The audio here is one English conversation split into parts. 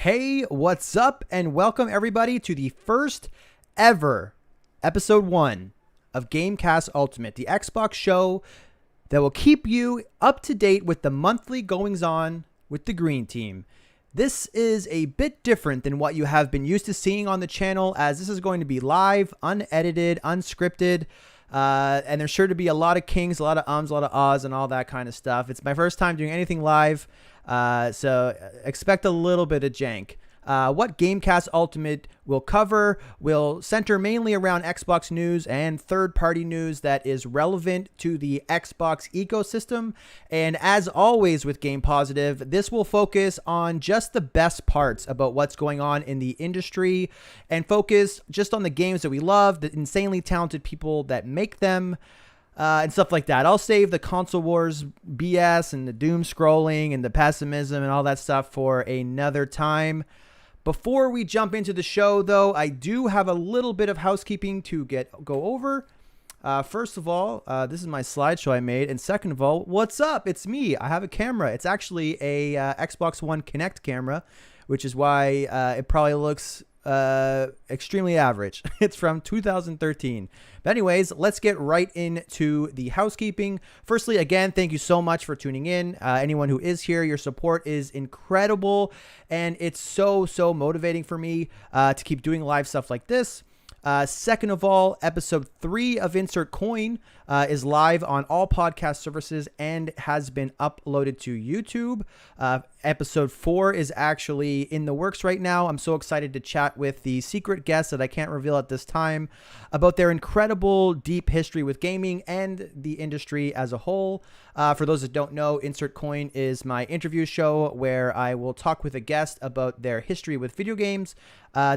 Hey, what's up? And welcome everybody to the first ever episode 1 of Gamecast Ultimate, the Xbox show that will keep you up to date with the monthly goings on with the Green Team. This is a bit different than what you have been used to seeing on the channel, as this is going to be live, unedited, unscripted, and there's sure to be a lot of kings, a lot of ums, a lot of ahs, and all that kind of stuff. It's my first time doing anything live, so expect a little bit of jank. What Gamecast Ultimate will cover will center mainly around Xbox news and third-party news that is relevant to the Xbox ecosystem. And as always with Game Positive, this will focus on just the best parts about what's going on in the industry and focus just on the games that we love, the insanely talented people that make them, and stuff like that. I'll save the console wars BS and the doom scrolling and the pessimism and all that stuff for another time. Before we jump into the show, though, I do have a little bit of housekeeping to go over. First of all, this is my slideshow I made. And second of all, what's up? It's me. I have a camera. It's actually a Xbox One Kinect camera, which is why it probably looks extremely average. It's from 2013. But anyways, let's get right into the housekeeping. Firstly, again, thank you so much for tuning in. Anyone who is here, your support is incredible, and it's so motivating for me to keep doing live stuff like this. Second of all, episode 3 of Insert Coin is live on all podcast services and has been uploaded to YouTube. Episode 4 is actually in the works right now. I'm so excited to chat with the secret guests that I can't reveal at this time about their incredible deep history with gaming and the industry as a whole. For those that don't know, Insert Coin is my interview show where I will talk with a guest about their history with video games,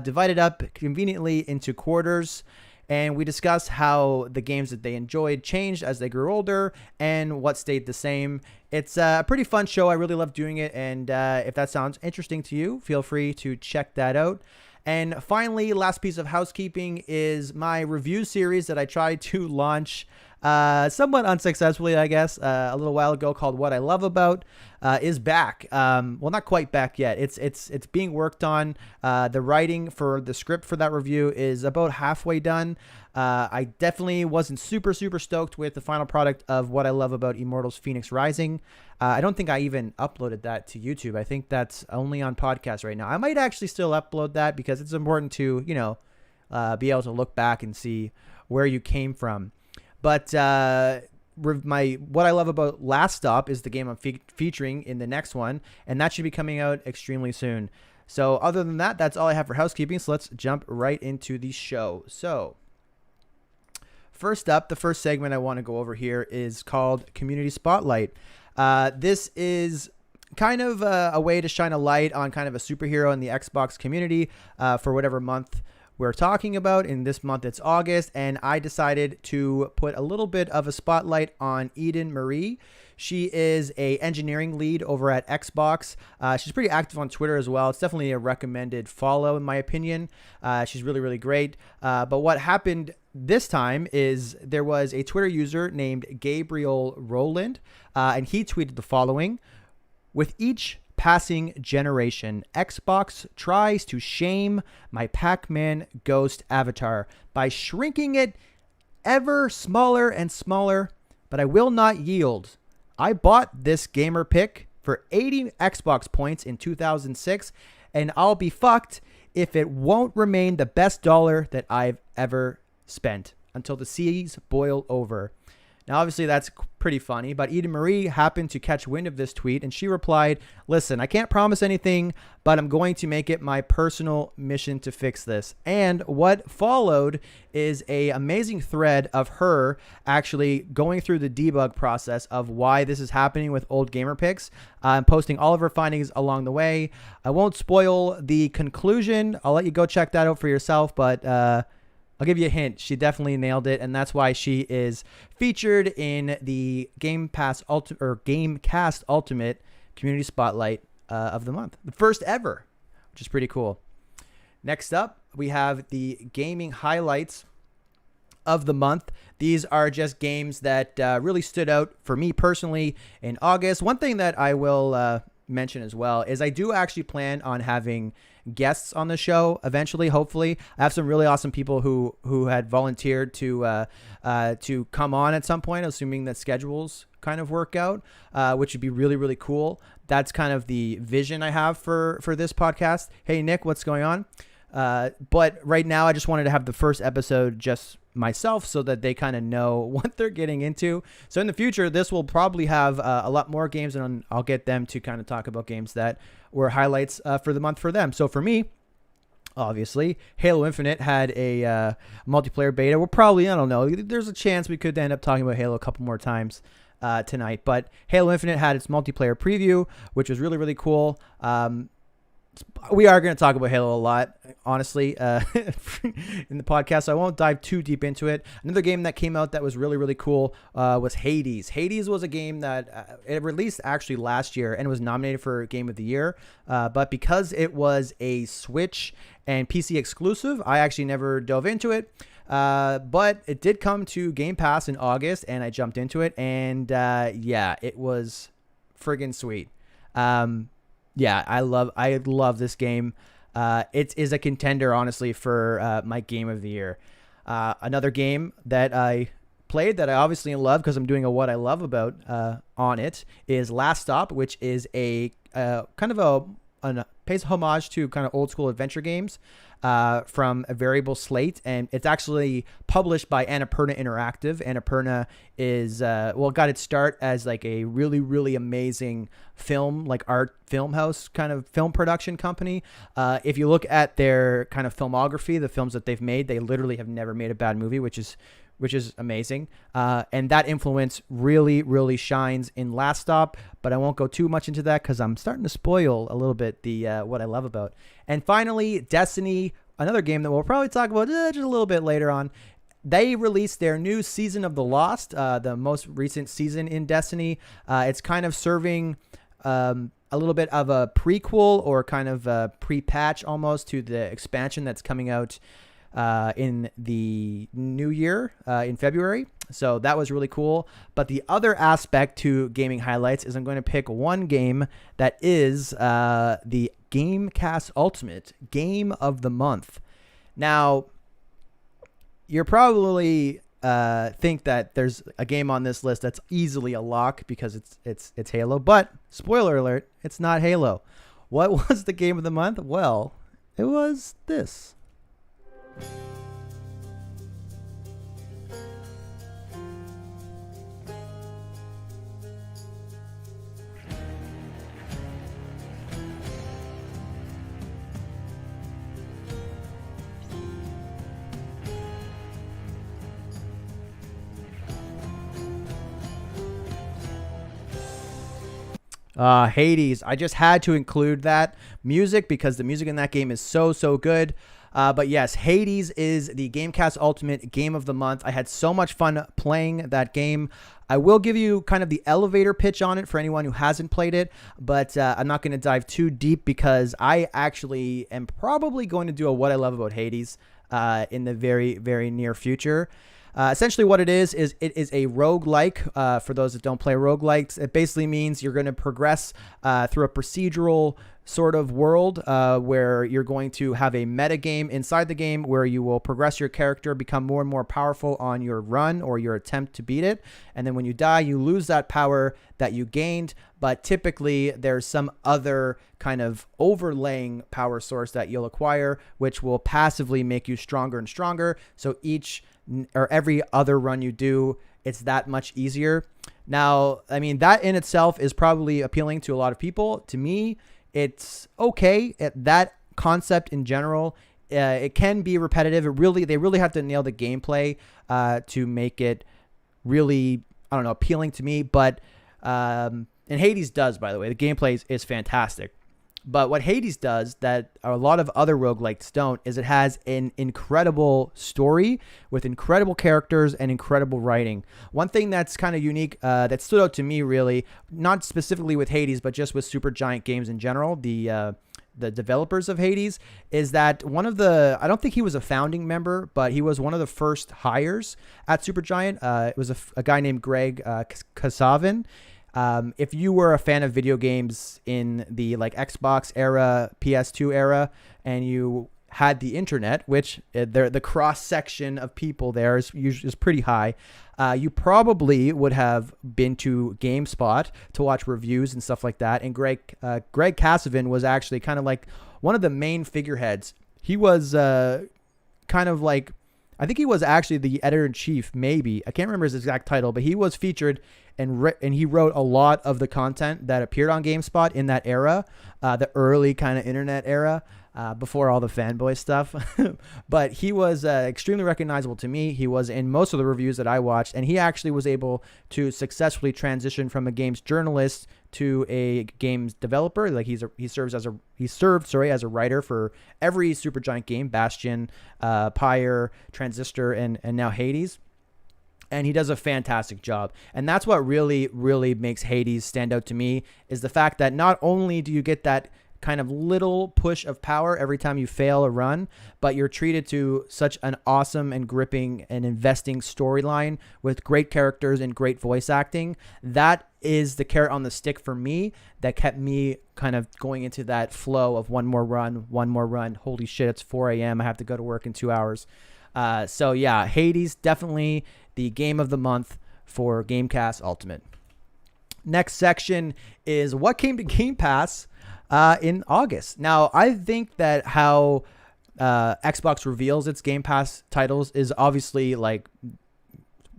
divided up conveniently into quarters. And we discuss how the games that they enjoyed changed as they grew older and what stayed the same. It's a pretty fun show. I really love doing it. And if that sounds interesting to you, feel free to check that out. And finally, last piece of housekeeping is my review series that I tried to launch somewhat unsuccessfully, I guess, a little while ago, called What I Love About, is back. Well, not quite back yet. It's being worked on. The writing for the script for that review is about halfway done. I definitely wasn't super stoked with the final product of What I Love About Immortals Phoenix Rising. I don't think I even uploaded that to YouTube. I think that's only on podcast right now. I might actually still upload that because it's important to, be able to look back and see where you came from. But what I love about Last Stop is the game I'm featuring in the next one, and that should be coming out extremely soon. So other than that, that's all I have for housekeeping. So let's jump right into the show. So first up, the first segment I want to go over here is called Community Spotlight. This is kind of a way to shine a light on kind of a superhero in the Xbox community for whatever month we're talking about. In this month, it's August, and I decided to put a little bit of a spotlight on Eden Marie. She is a engineering lead over at Xbox. She's pretty active on Twitter as well. It's definitely a recommended follow, in my opinion. She's really great. But what happened this time is there was a Twitter user named Gabriel Rowland, and he tweeted the following: "With each passing generation, Xbox tries to shame my Pac-Man Ghost avatar by shrinking it ever smaller and smaller, but I will not yield. I bought this gamer pick for 80 Xbox points in 2006, and I'll be fucked if it won't remain the best dollar that I've ever spent until the seas boil over." Now, obviously, that's pretty funny, but Eden Marie happened to catch wind of this tweet, and she replied, "Listen, I can't promise anything, but I'm going to make it my personal mission to fix this." And what followed is an amazing thread of her actually going through the debug process of why this is happening with old gamer picks, and posting all of her findings along the way. I won't spoil the conclusion. I'll let you go check that out for yourself, but I'll give you a hint. She definitely nailed it, and that's why she is featured in the Gamecast Ultimate Community Spotlight of the month, the first ever, which is pretty cool. Next up, we have the gaming highlights of the month. These are just games that really stood out for me personally in August. One thing that I will mention as well is I do actually plan on having guests on the show eventually. Hopefully, I have some really awesome people who had volunteered to come on at some point, assuming that schedules kind of work out, which would be really, really cool. That's kind of the vision I have for this podcast. Hey, Nick, what's going on? But right now, I just wanted to have the first episode just myself so that they kind of know what they're getting into. So in the future, this will probably have a lot more games, and I'll get them to kind of talk about games that were highlights for the month for them. So for me, obviously, Halo Infinite had a multiplayer beta. We're probably, I don't know, there's a chance we could end up talking about Halo a couple more times tonight. But Halo Infinite had its multiplayer preview, which was really, really cool. We are going to talk about Halo a lot, honestly, in the podcast, so I won't dive too deep into it. Another game that came out that was really, really cool was Hades. Hades was a game that it released actually last year and was nominated for Game of the Year, but because it was a Switch and PC exclusive, I actually never dove into it, but it did come to Game Pass in August, and I jumped into it, and yeah, it was friggin' sweet. Yeah, I love this game. It is a contender, honestly, for my Game of the Year. Another game that I played that I obviously love because I'm doing a what I love about on it is Last Stop, which is a kind of pays homage to kind of old school adventure games from a variable slate, and it's actually published by Annapurna Interactive. Annapurna is got its start as like a really, really amazing film, like art film house kind of film production company. If you look at their kind of filmography, the films that they've made, they literally have never made a bad movie, which is amazing. And that influence really, really shines in Last Stop, but I won't go too much into that because I'm starting to spoil a little bit the what I love about. And finally, Destiny, another game that we'll probably talk about just a little bit later on. They released their new Season of the Lost, the most recent season in Destiny. It's kind of serving a little bit of a prequel or kind of a pre-patch almost to the expansion that's coming out in the new year in February. So that was really cool. But the other aspect to gaming highlights is I'm going to pick one game that is the Gamecast Ultimate Game of the Month. Now, you're probably think that there's a game on this list that's easily a lock because it's Halo, but spoiler alert, it's not Halo. What was the game of the month? Well, it was this. Hades. I just had to include that music because the music in that game is so good. But yes, Hades is the Gamecast Ultimate Game of the Month. I had so much fun playing that game. I will give you kind of the elevator pitch on it for anyone who hasn't played it, but I'm not going to dive too deep because I actually am probably going to do a what I love about Hades in the very, very near future. Essentially what it is it is a roguelike. For those that don't play roguelikes, it basically means you're going to progress through a procedural sort of world where you're going to have a meta game inside the game where you will progress your character, become more and more powerful on your run or your attempt to beat it. And then when you die, you lose that power that you gained. But typically there's some other kind of overlaying power source that you'll acquire, which will passively make you stronger and stronger. So each or every other run you do, it's that much easier. Now, I mean, that in itself is probably appealing to a lot of people. To me, it's okay. That concept in general, it can be repetitive. They really have to nail the gameplay to make it really, I don't know, appealing to me. But and Hades does, by the way, the gameplay is fantastic. But what Hades does that a lot of other roguelikes don't is it has an incredible story with incredible characters and incredible writing. One thing that's kind of unique that stood out to me, really, not specifically with Hades, but just with Supergiant Games in general, the developers of Hades, is that I don't think he was a founding member, but he was one of the first hires at Supergiant. It was a guy named Greg Kasavin. If you were a fan of video games in the like Xbox era, PS2 era, and you had the internet, which the cross section of people there is pretty high, you probably would have been to GameSpot to watch reviews and stuff like that. And Greg Kasavin was actually kind of like one of the main figureheads. He was kind of like, I think he was actually the editor-in-chief, maybe. I can't remember his exact title, but he was featured and he wrote a lot of the content that appeared on GameSpot in that era, the early kind of internet era, before all the fanboy stuff. But he was extremely recognizable to me. He was in most of the reviews that I watched, and he actually was able to successfully transition from a games journalist to a games developer. Like he served as a writer for every Supergiant game, Bastion, Pyre, Transistor, and now Hades. And he does a fantastic job. And that's what really, really makes Hades stand out to me, is the fact that not only do you get that kind of little push of power every time you fail a run, but you're treated to such an awesome and gripping and investing storyline with great characters and great voice acting. That is the carrot on the stick for me that kept me kind of going into that flow of one more run. Holy shit, it's 4 a.m. I have to go to work in 2 hours. So yeah, Hades, definitely the game of the month for Gamecast Ultimate. Next section is what came to Game Pass in August. Now, I think that how Xbox reveals its Game Pass titles is obviously like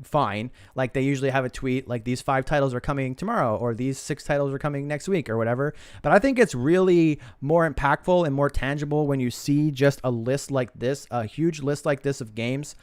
fine. Like they usually have a tweet like these 5 titles are coming tomorrow, or these 6 titles are coming next week, or whatever. But I think it's really more impactful and more tangible when you see just a list like this, a huge list like this of games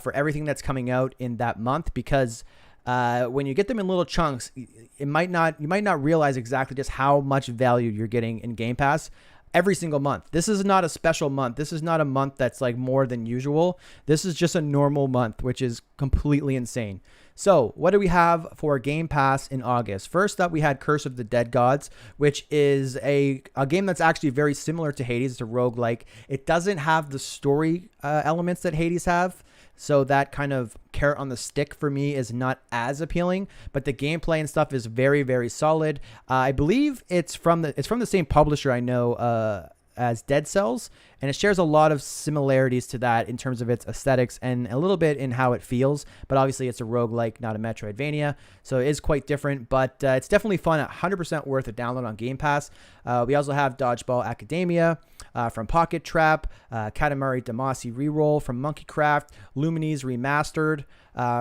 for everything that's coming out in that month, because when you get them in little chunks, you might not realize exactly just how much value you're getting in Game Pass every single month. This is not a special month. This is not a month that's like more than usual. This is just a normal month, which is completely insane. So what do we have for Game Pass in August? First up, we had Curse of the Dead Gods, which is a game that's actually very similar to Hades. It's a roguelike. It doesn't have the story elements that Hades have. So that kind of carrot on the stick for me is not as appealing, but the gameplay and stuff is very, very solid. I believe it's from the same publisher I know as Dead Cells, and it shares a lot of similarities to that in terms of its aesthetics and a little bit in how it feels. But obviously it's a roguelike, not a Metroidvania, so it is quite different, but it's definitely fun. 100% worth a download on Game Pass. We also have Dodgeball Academia from Pocket Trap, Katamari Damacy Reroll from Monkeycraft, Lumines Remastered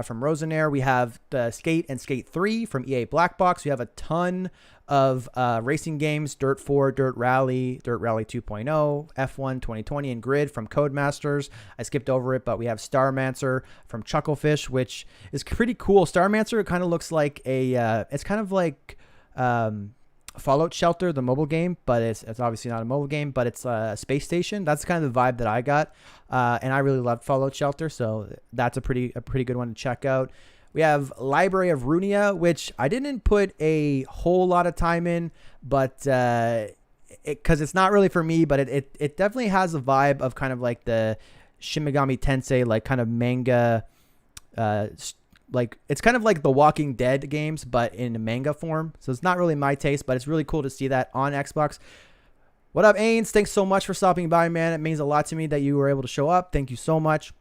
from Rosenair. We have Skate and Skate 3 from EA Black Box. We have a ton of racing games: Dirt 4, Dirt Rally 2.0, F1 2020, and Grid from Codemasters. I skipped over it, but we have Starmancer from Chucklefish, which is pretty cool. Starmancer kind of looks like it's kind of like Fallout Shelter, the mobile game, but it's obviously not a mobile game, but it's a space station. That's kind of the vibe that I got, and I really loved Fallout Shelter, so that's a pretty good one to check out. We have Library of Runia, which I didn't put a whole lot of time in, but because it's not really for me, but it definitely has a vibe of kind of like the Shin Megami Tensei, like kind of manga, like it's kind of like the Walking Dead games, but in a manga form. So it's not really my taste, but it's really cool to see that on Xbox. What up, Ains? Thanks so much for stopping by, man. It means a lot to me that you were able to show up. Thank you so much.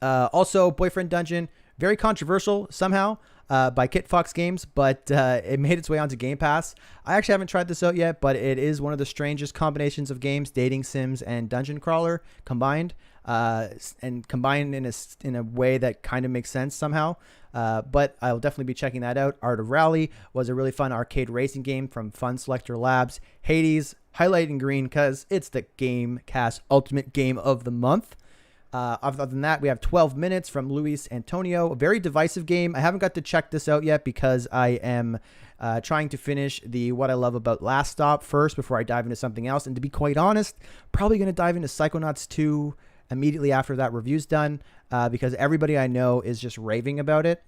Also, Boyfriend Dungeon, very controversial somehow by Kit Fox Games, but it made its way onto Game Pass. I actually haven't tried this out yet, but it is one of the strangest combinations of games, dating sims and dungeon crawler combined, and combined in a way that kind of makes sense somehow. But I'll definitely be checking that out. Art of Rally was a really fun arcade racing game from Fun Selector Labs. Hades, highlighted in green because it's the Gamecast Ultimate Game of the Month. Other than that, we have 12 Minutes from Luis Antonio, a very divisive game. I haven't got to check this out yet because I am trying to finish the What I Love About Last Stop first before I dive into something else. And to be quite honest, probably going to dive into Psychonauts 2 immediately after that review's done because everybody I know is just raving about it.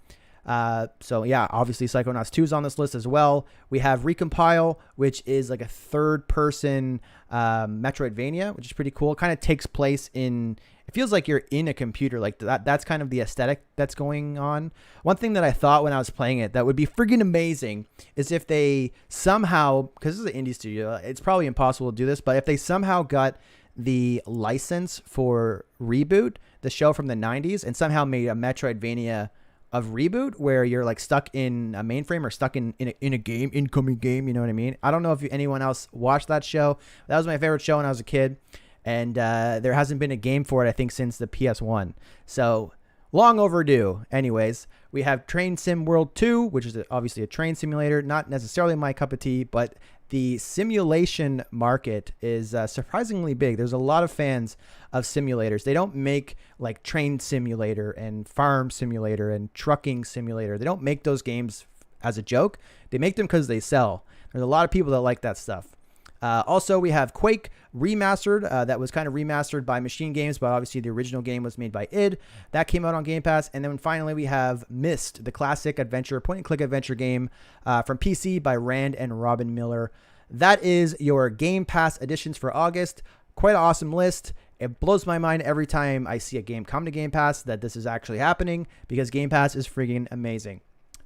So yeah, obviously Psychonauts 2 is on this list as well. We have Recompile, which is like a third-person Metroidvania, which is pretty cool. It kind of takes place it feels like you're in a computer. Like that's kind of the aesthetic that's going on. One thing that I thought when I was playing it that would be friggin' amazing is if they somehow, because this is an indie studio, it's probably impossible to do this, but if they somehow got the license for Reboot, the show from the 90s, and somehow made a Metroidvania of Reboot where you're like stuck in a mainframe or stuck in a game, incoming game, you know what I mean? I don't know if anyone else watched that show. That was my favorite show when I was a kid, and there hasn't been a game for it, I think, since the PS1. So long overdue. Anyways, we have Train Sim World 2, which is obviously a train simulator, not necessarily my cup of tea, but the simulation market is surprisingly big. There's a lot of fans of simulators. They don't make like Train Simulator and Farm Simulator and Trucking Simulator. They don't make those games as a joke. They make them because they sell. There's a lot of people that like that stuff. Also, we have Quake Remastered. That was kind of remastered by Machine Games, but obviously the original game was made by id. That came out on Game Pass. And then finally, we have Myst, the classic adventure, point-and-click adventure game from PC by Rand and Robin Miller. That is your Game Pass additions for August. Quite an awesome list. It blows my mind every time I see a game come to Game Pass that this is actually happening, because Game Pass is freaking amazing.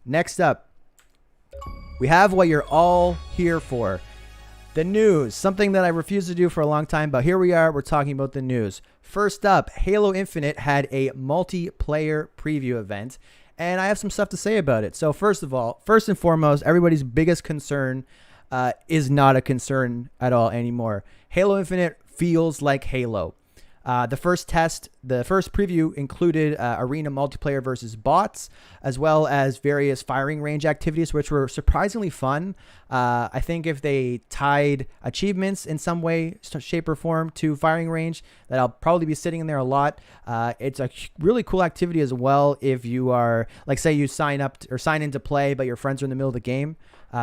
Next up, we have what you're all here for. The news, something that I refused to do for a long time, but here we are, we're talking about the news. First up, Halo Infinite had a multiplayer preview event, and I have some stuff to say about it. So first and foremost, everybody's biggest concern is not a concern at all anymore. Halo Infinite feels like Halo. The first preview included arena multiplayer versus bots, as well as various firing range activities, which were surprisingly fun. I think if they tied achievements in some way, shape, or form to firing range, that I'll probably be sitting in there a lot. It's a really cool activity as well if you are, like, say you sign in to play, but your friends are in the middle of the game.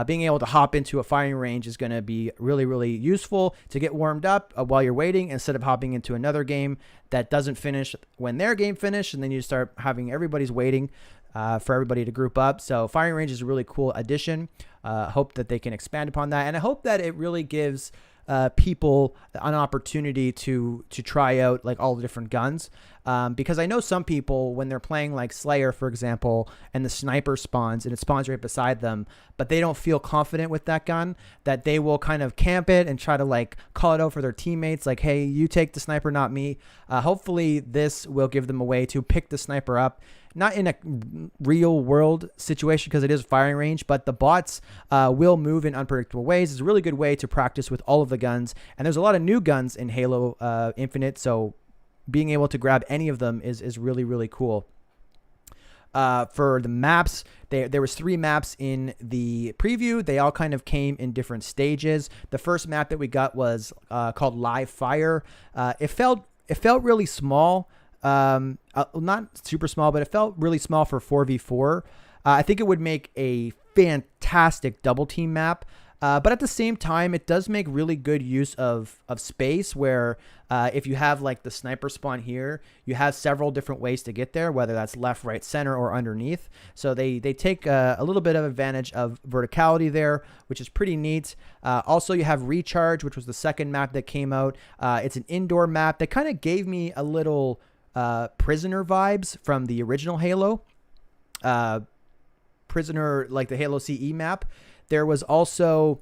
Being able to hop into a firing range is going to be really, really useful to get warmed up while you're waiting, instead of hopping into another game that doesn't finish when their game finished, and then you start having everybody's waiting for everybody to group up. So firing range is a really cool addition. Hope that they can expand upon that, and I hope that it really gives people an opportunity to try out like all the different guns, because I know some people, when they're playing like Slayer, for example, and the sniper spawns and it spawns right beside them, but they don't feel confident with that gun, that they will kind of camp it and try to like call it out for their teammates, like, hey, you take the sniper, not me. Hopefully this will give them a way to pick the sniper up, not in a real world situation because it is a firing range, but the bots will move in unpredictable ways. It's a really good way to practice with all of the guns, and there's a lot of new guns in Halo Infinite, so being able to grab any of them is really, really cool. For the maps, there was 3 maps in the preview. They all kind of came in different stages. The first map that we got was called Live Fire. It felt really small. Not super small, but it felt really small for 4v4. I think it would make a fantastic double team map. But at the same time, it does make really good use of space, where if you have like the sniper spawn here, you have several different ways to get there, whether that's left, right, center, or underneath. So they take a little bit of advantage of verticality there, which is pretty neat. Also, you have Recharge, which was the second map that came out. It's an indoor map that kind of gave me a little Prisoner vibes from the original Halo. Prisoner, like the Halo CE map. There was also,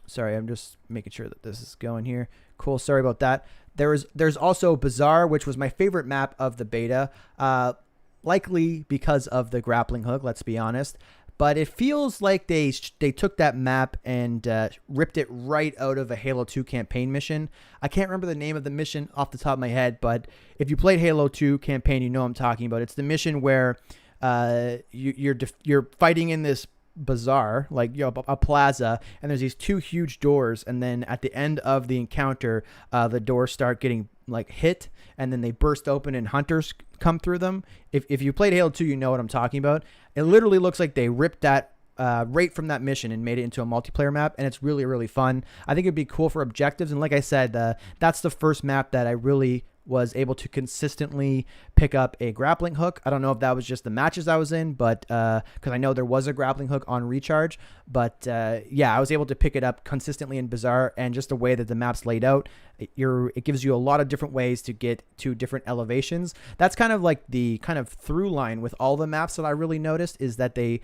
sorry, I'm just making sure that this is going here. Cool, sorry about that. There's also Bazaar, which was my favorite map of the beta, likely because of the grappling hook, let's be honest. But it feels like they took that map and ripped it right out of a Halo 2 campaign mission. I can't remember the name of the mission off the top of my head, but if you played Halo 2 campaign, you know what I'm talking about. It's the mission where you're fighting in this bazaar, like, you know, a plaza, and there's these 2 huge doors, and then at the end of the encounter, the doors start getting like hit, and then they burst open and hunters come through them. If you played Halo 2, you know what I'm talking about. It literally looks like they ripped that right from that mission and made it into a multiplayer map, and it's really, really fun. I think it'd be cool for objectives, and like I said, that's the first map that I really was able to consistently pick up a grappling hook. I don't know if that was just the matches I was in, but because I know there was a grappling hook on recharge. But yeah, I was able to pick it up consistently in Bazaar, and just the way that the map's laid out, it gives you a lot of different ways to get to different elevations. That's kind of like the kind of through line with all the maps that I really noticed, is that they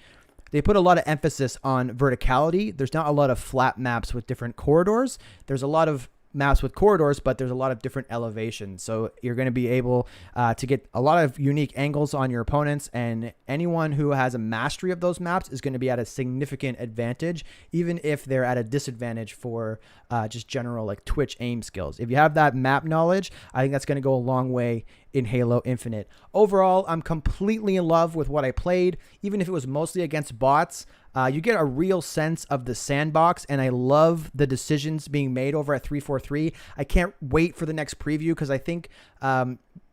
put a lot of emphasis on verticality. There's not a lot of flat maps with different corridors. There's a lot of maps with corridors, but there's a lot of different elevations. So you're going to be able to get a lot of unique angles on your opponents, and anyone who has a mastery of those maps is going to be at a significant advantage, even if they're at a disadvantage for just general like Twitch aim skills. If you have that map knowledge, I think that's going to go a long way in Halo Infinite. Overall, I'm completely in love with what I played, even if it was mostly against bots. You get a real sense of the sandbox, and I love the decisions being made over at 343. I can't wait for the next preview, because I think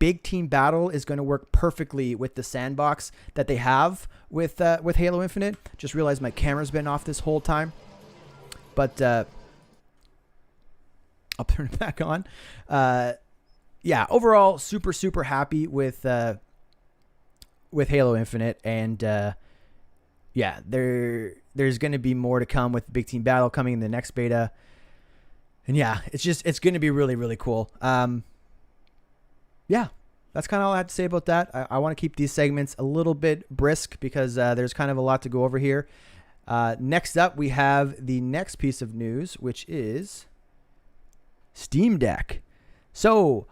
Big Team Battle is going to work perfectly with the sandbox that they have with Halo Infinite. Just realized my camera's been off this whole time, but I'll turn it back on. Yeah, overall, super happy with Halo Infinite, and yeah, there's going to be more to come with Big Team Battle coming in the next beta. And yeah, it's going to be really cool. Yeah, that's kind of all I have to say about that. I want to keep these segments a little bit brisk, because there's kind of a lot to go over here. Next up, we have the next piece of news, which is Steam Deck. So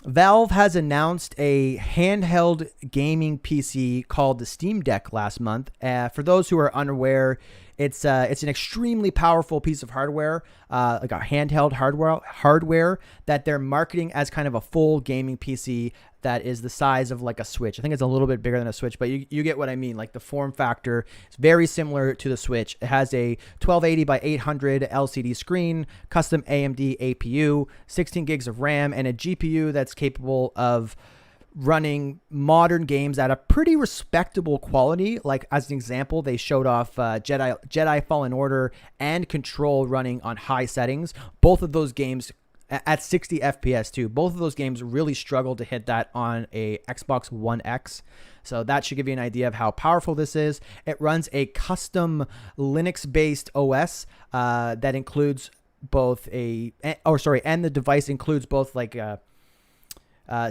Valve has announced a handheld gaming PC called the Steam Deck last month. For those who are unaware, it's an extremely powerful piece of hardware, like a handheld hardware that they're marketing as kind of a full gaming PC that is the size of like a Switch. I think it's a little bit bigger than a Switch, but you get what I mean. Like the form factor is very similar to the Switch. It has a 1280 by 800 LCD screen, custom AMD APU, 16 gigs of RAM, and a GPU that's capable of running modern games at a pretty respectable quality. Like as an example, they showed off Jedi Fallen Order and Control running on high settings. Both of those games at 60 FPS too. Both of those games really struggle to hit that on a Xbox One X. So that should give you an idea of how powerful this is. It runs a custom Linux-based OS that includes both and the device includes both like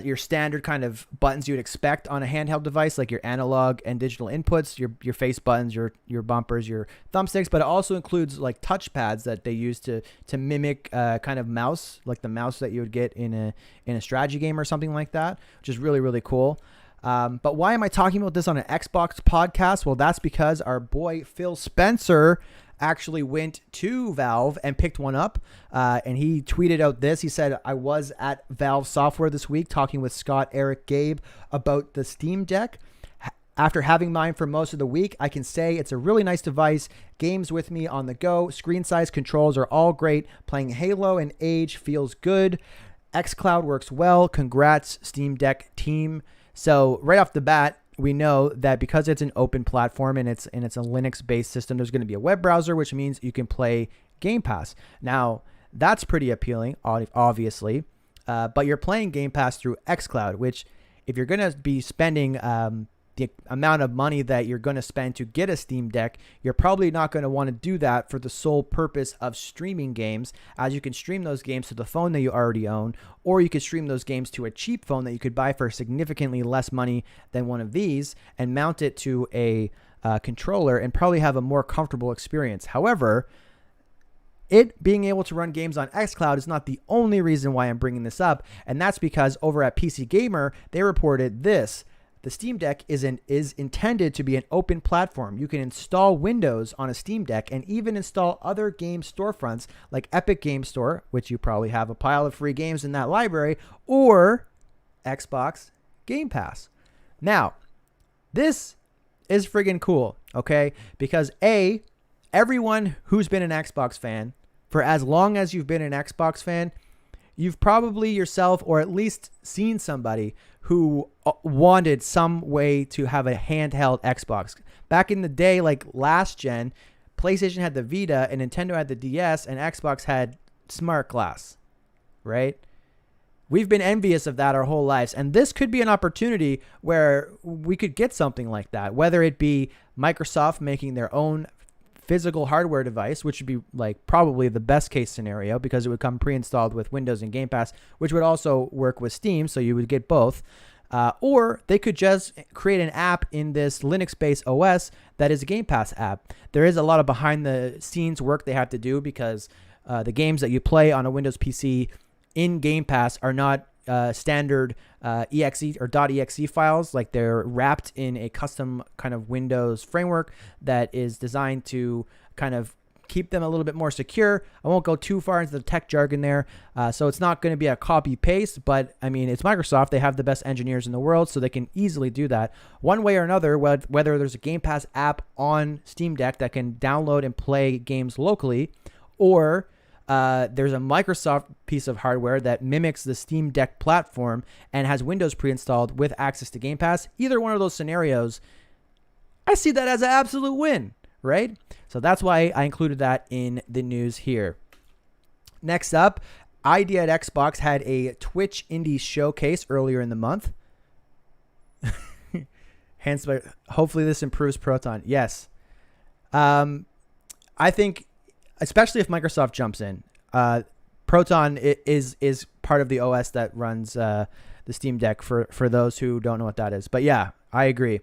your standard kind of buttons you'd expect on a handheld device, like your analog and digital inputs, your face buttons, your bumpers, your thumbsticks, but it also includes like touchpads that they use to mimic kind of mouse, like the mouse that you would get in a strategy game or something like that, which is really cool. But why am I talking about this on an Xbox podcast? Well, that's because our boy Phil Spencer actually went to Valve and picked one up, and he tweeted out this. He said, "I was at Valve Software this week talking with Scott, Eric, Gabe about the Steam Deck. After having mine for most of the week, I can say it's a really nice device. Games with me on the go. Screen size, controls are all great. Playing Halo and Age feels good. xCloud works well. Congrats, Steam Deck team." So right off the bat, we know that because it's an open platform and it's a Linux-based system, there's going to be a web browser, which means you can play Game Pass. Now, that's pretty appealing, obviously, but you're playing Game Pass through xCloud, which if you're going to be spending the amount of money that you're going to spend to get a Steam Deck, you're probably not going to want to do that for the sole purpose of streaming games, as you can stream those games to the phone that you already own, or you could stream those games to a cheap phone that you could buy for significantly less money than one of these and mount it to a controller and probably have a more comfortable experience. However, it being able to run games on xCloud is not the only reason why I'm bringing this up, and that's because over at PC Gamer, they reported this. The Steam Deck is intended to be an open platform. You can install Windows on a Steam Deck and even install other game storefronts like Epic Game Store, which you probably have a pile of free games in that library, or Xbox Game Pass. Now, this is friggin' cool, okay? Because A, everyone who's been an Xbox fan, for as long as you've been an Xbox fan, you've probably yourself or at least seen somebody who wanted some way to have a handheld Xbox. Back in the day, like last gen, PlayStation had the Vita and Nintendo had the DS and Xbox had Smart Glass, right? we've been envious of that our whole lives. And this could be an opportunity where we could get something like that, whether it be Microsoft making their own physical hardware device, which would be like probably the best case scenario because it would come pre-installed with Windows and Game Pass, which would also work with Steam. So you would get both. Or they could just create an app in this Linux-based OS that is a Game Pass app. There is a lot of behind-the-scenes work they have to do because the games that you play on a Windows PC in Game Pass are not standard exe or .exe files. Like they're wrapped in a custom kind of Windows framework that is designed to kind of keep them a little bit more secure. I won't go too far into the tech jargon there. So it's not going to be a copy paste, but I mean, it's Microsoft. They have the best engineers in the world, so they can easily do that one way or another, whether there's a Game Pass app on Steam Deck that can download and play games locally, or there's a Microsoft piece of hardware that mimics the Steam Deck platform and has Windows pre-installed with access to Game Pass. Either one of those scenarios, I see that as an absolute win, right? So that's why I included that in the news here. Next up, ID at Xbox had a Twitch Indie Showcase earlier in the month. Hence, hopefully this improves Proton. Yes. I think, especially if Microsoft jumps in, Proton is part of the OS that runs the Steam Deck for those who don't know what that is. But yeah, I agree.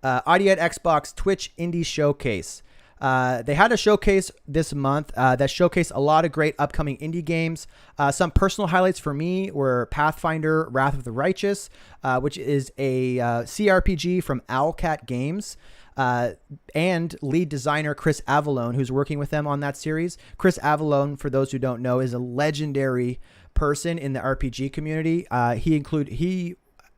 ID at Xbox Twitch Indie Showcase. They had a showcase this month that showcased a lot of great upcoming indie games. Some personal highlights for me were Pathfinder Wrath of the Righteous, which is a CRPG from Owlcat Games. And lead designer Chris Avallone, who's working with them on that series. Chris Avallone, for those who don't know, is a legendary person in the RPG community. He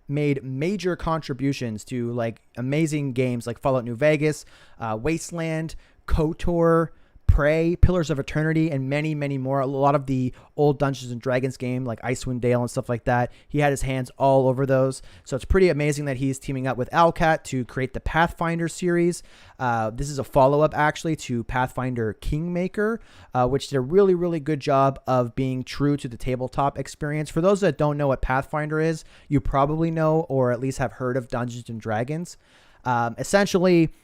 made major contributions to like amazing games like Fallout New Vegas, Wasteland, KOTOR, Prey, Pillars of Eternity, and many, many more. A lot of the old Dungeons and Dragons game like Icewind Dale and stuff like that. He had his hands all over those. So it's pretty amazing that he's teaming up with Owlcat to create the Pathfinder series. This is a follow-up actually to Pathfinder Kingmaker, which did a really, really good job of being true to the tabletop experience. For those that don't know what Pathfinder is, you probably know or at least have heard of Dungeons and Dragons. Essentially,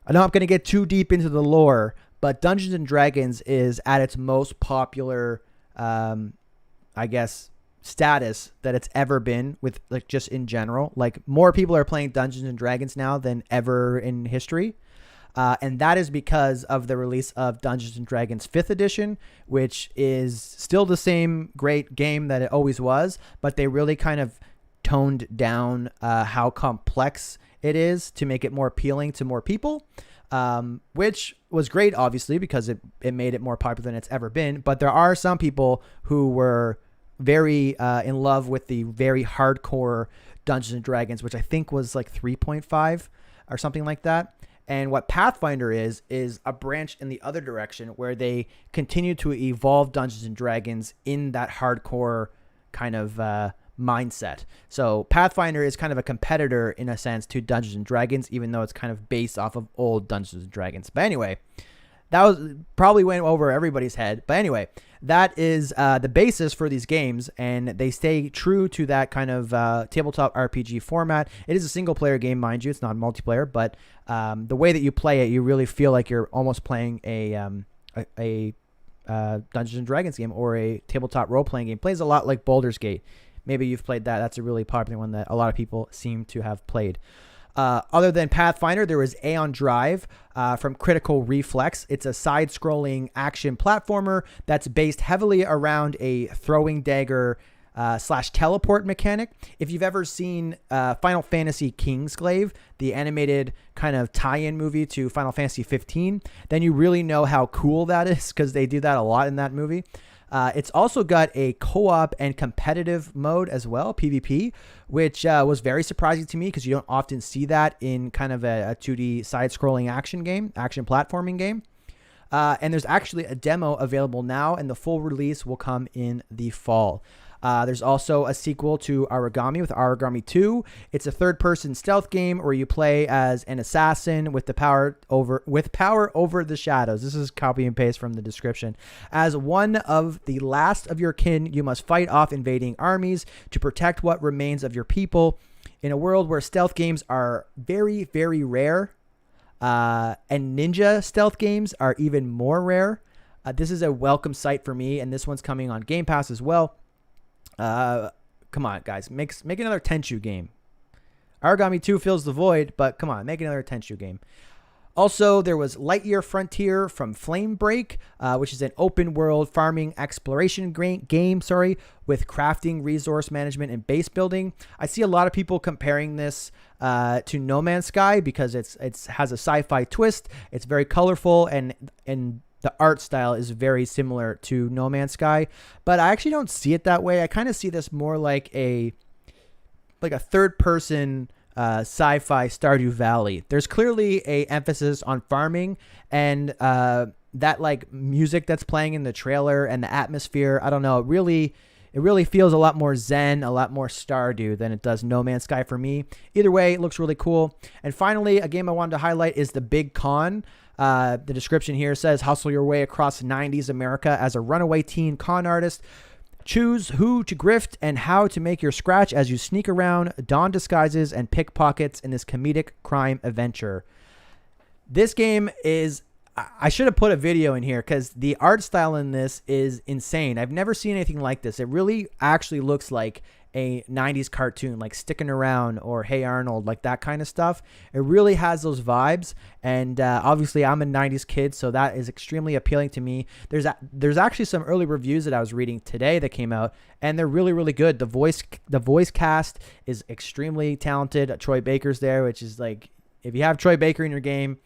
I know I'm going to get too deep into the lore, but Dungeons and Dragons is at its most popular, I guess, status that it's ever been with like just in general. Like more people are playing Dungeons and Dragons now than ever in history. And that is because of the release of Dungeons and Dragons 5th edition, which is still the same great game that it always was, but they really kind of toned down how complex it is to make it more appealing to more people. Which was great, obviously, because it made it more popular than it's ever been. But there are some people who were very in love with the very hardcore Dungeons and Dragons, which I think was like 3.5 or something like that. And what Pathfinder is a branch in the other direction where they continue to evolve Dungeons and Dragons in that hardcore kind of mindset. So Pathfinder is kind of a competitor in a sense to Dungeons and Dragons, even though it's kind of based off of old Dungeons and Dragons. But anyway, that was probably went over everybody's head. But anyway, that is the basis for these games, and they stay true to that kind of tabletop RPG format. It is a single player game, mind you. It's not multiplayer, but the way that you play it, you really feel like you're almost playing a Dungeons and Dragons game or a tabletop role playing game. It plays a lot like Baldur's Gate. Maybe you've played that. That's a really popular one that a lot of people seem to have played. Other than Pathfinder, there was Aeon Drive from Critical Reflex. It's a side-scrolling action platformer that's based heavily around a throwing dagger / teleport mechanic. If you've ever seen Final Fantasy Kingsglaive, the animated kind of tie-in movie to Final Fantasy 15, then you really know how cool that is because they do that a lot in that movie. It's also got a co-op and competitive mode as well, PvP, which was very surprising to me because you don't often see that in kind of a 2D side-scrolling action platforming game. And there's actually a demo available now, and the full release will come in the fall. There's also a sequel to Origami with Origami 2. It's a third-person stealth game where you play as an assassin with power over the shadows. This is copy and paste from the description. As one of the last of your kin, you must fight off invading armies to protect what remains of your people. In a world where stealth games are very, very rare, and ninja stealth games are even more rare, this is a welcome sight for me, and this one's coming on Game Pass as well. Come on, guys, make another Tenchu game. Origami 2 fills the void, but come on, make another Tenchu game. Also, there was Lightyear Frontier from Flame Break, which is an open world farming exploration game, with crafting, resource management, and base building. I see a lot of people comparing this to No Man's Sky because it has a sci-fi twist. It's very colorful, and the art style is very similar to No Man's Sky, but I actually don't see it that way. I kind of see this more like a third-person sci-fi Stardew Valley. There's clearly a emphasis on farming, and that like music that's playing in the trailer and the atmosphere. I don't know. It really feels a lot more Zen, a lot more Stardew than it does No Man's Sky for me. Either way, it looks really cool. And finally, a game I wanted to highlight is The Big Con. The description here says, hustle your way across 90s America as a runaway teen con artist. Choose who to grift and how to make your scratch as you sneak around, don disguises, and pickpockets in this comedic crime adventure. This game is... I should have put a video in here because the art style in this is insane. I've never seen anything like this. It really actually looks like a 90s cartoon, like Sticking Around or Hey Arnold, like that kind of stuff. It really has those vibes, and obviously I'm a 90s kid, so that is extremely appealing to me. There's actually some early reviews that I was reading today that came out, and they're really, really good. The voice cast is extremely talented. Troy Baker's there, which is like, if you have Troy Baker in your game,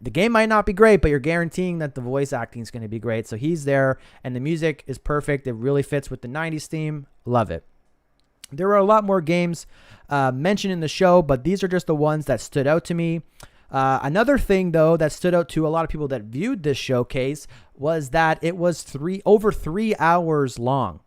the game might not be great, but you're guaranteeing that the voice acting is going to be great. So he's there, and the music is perfect. It really fits with the 90s theme. Love it. There were a lot more games mentioned in the show, but these are just the ones that stood out to me. Another thing, though, that stood out to a lot of people that viewed this showcase was that it was over 3 hours long.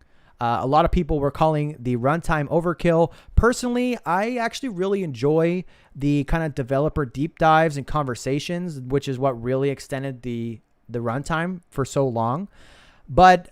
A lot of people were calling the runtime overkill. Personally, I actually really enjoy the kind of developer deep dives and conversations, which is what really extended the runtime for so long. But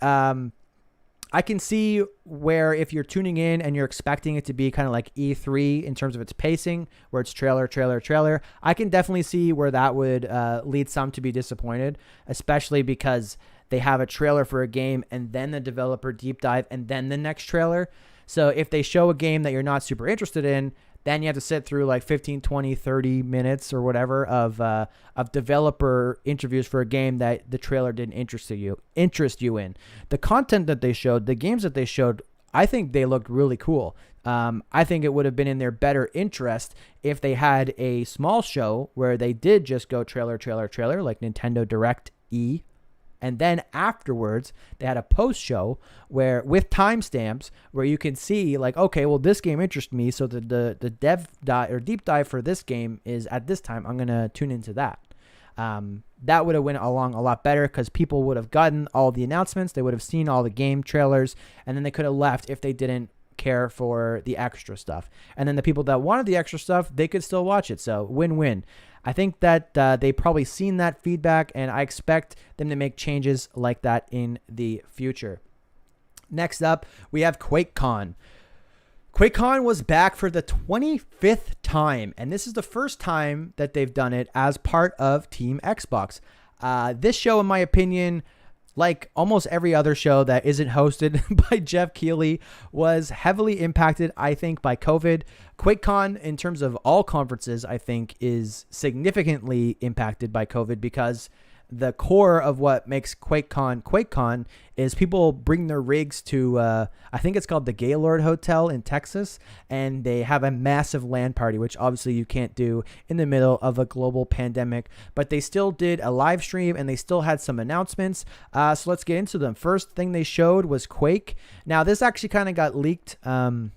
I can see where if you're tuning in and you're expecting it to be kind of like E3 in terms of its pacing, where it's trailer, I can definitely see where that would lead some to be disappointed, especially because they have a trailer for a game and then the developer deep dive and then the next trailer. So if they show a game that you're not super interested in, then you have to sit through like 15, 20, 30 minutes or whatever of developer interviews for a game that the trailer didn't interest you in. The content that they showed, the games that they showed, I think they looked really cool. I think it would have been in their better interest if they had a small show where they did just go trailer, like Nintendo Direct E. And then afterwards, they had a post show where with timestamps where you can see like, okay, well, this game interests me. So the deep dive for this game is at this time. I'm going to tune into that. That would have went along a lot better because people would have gotten all the announcements. They would have seen all the game trailers, and then they could have left if they didn't care for the extra stuff. And then the people that wanted the extra stuff, they could still watch it. So win-win. I think that they probably seen that feedback, and I expect them to make changes like that in the future. Next up, we have QuakeCon. QuakeCon was back for the 25th time, and this is the first time that they've done it as part of Team Xbox. This show, in my opinion, like almost every other show that isn't hosted by Geoff Keighley, was heavily impacted, I think, by COVID. QuakeCon, in terms of all conferences, I think, is significantly impacted by COVID because the core of what makes QuakeCon is people bring their rigs to, I think it's called the Gaylord Hotel in Texas, and they have a massive LAN party, which obviously you can't do in the middle of a global pandemic, but they still did a live stream and they still had some announcements. So let's get into them. First thing they showed was Quake. Now, this actually kind of got leaked a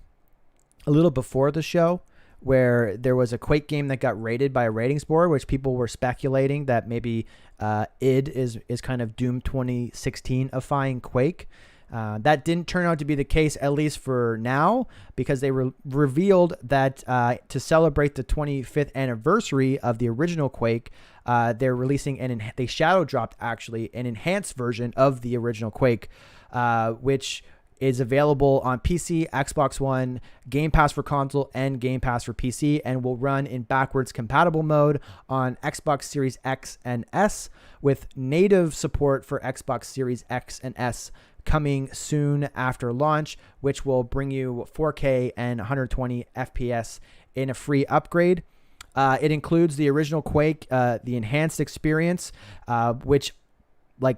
little before the show, where there was a Quake game that got rated by a ratings board, which people were speculating that maybe id is kind of Doom 2016-ifying Quake. That didn't turn out to be the case, at least for now, because they revealed that to celebrate the 25th anniversary of the original Quake, they're releasing they shadow dropped actually an enhanced version of the original Quake, which is available on PC, Xbox One, Game Pass for console, and Game Pass for PC, and will run in backwards compatible mode on Xbox Series X and S, with native support for Xbox Series X and S coming soon after launch, which will bring you 4K and 120 FPS in a free upgrade. It includes the original Quake, the enhanced experience, which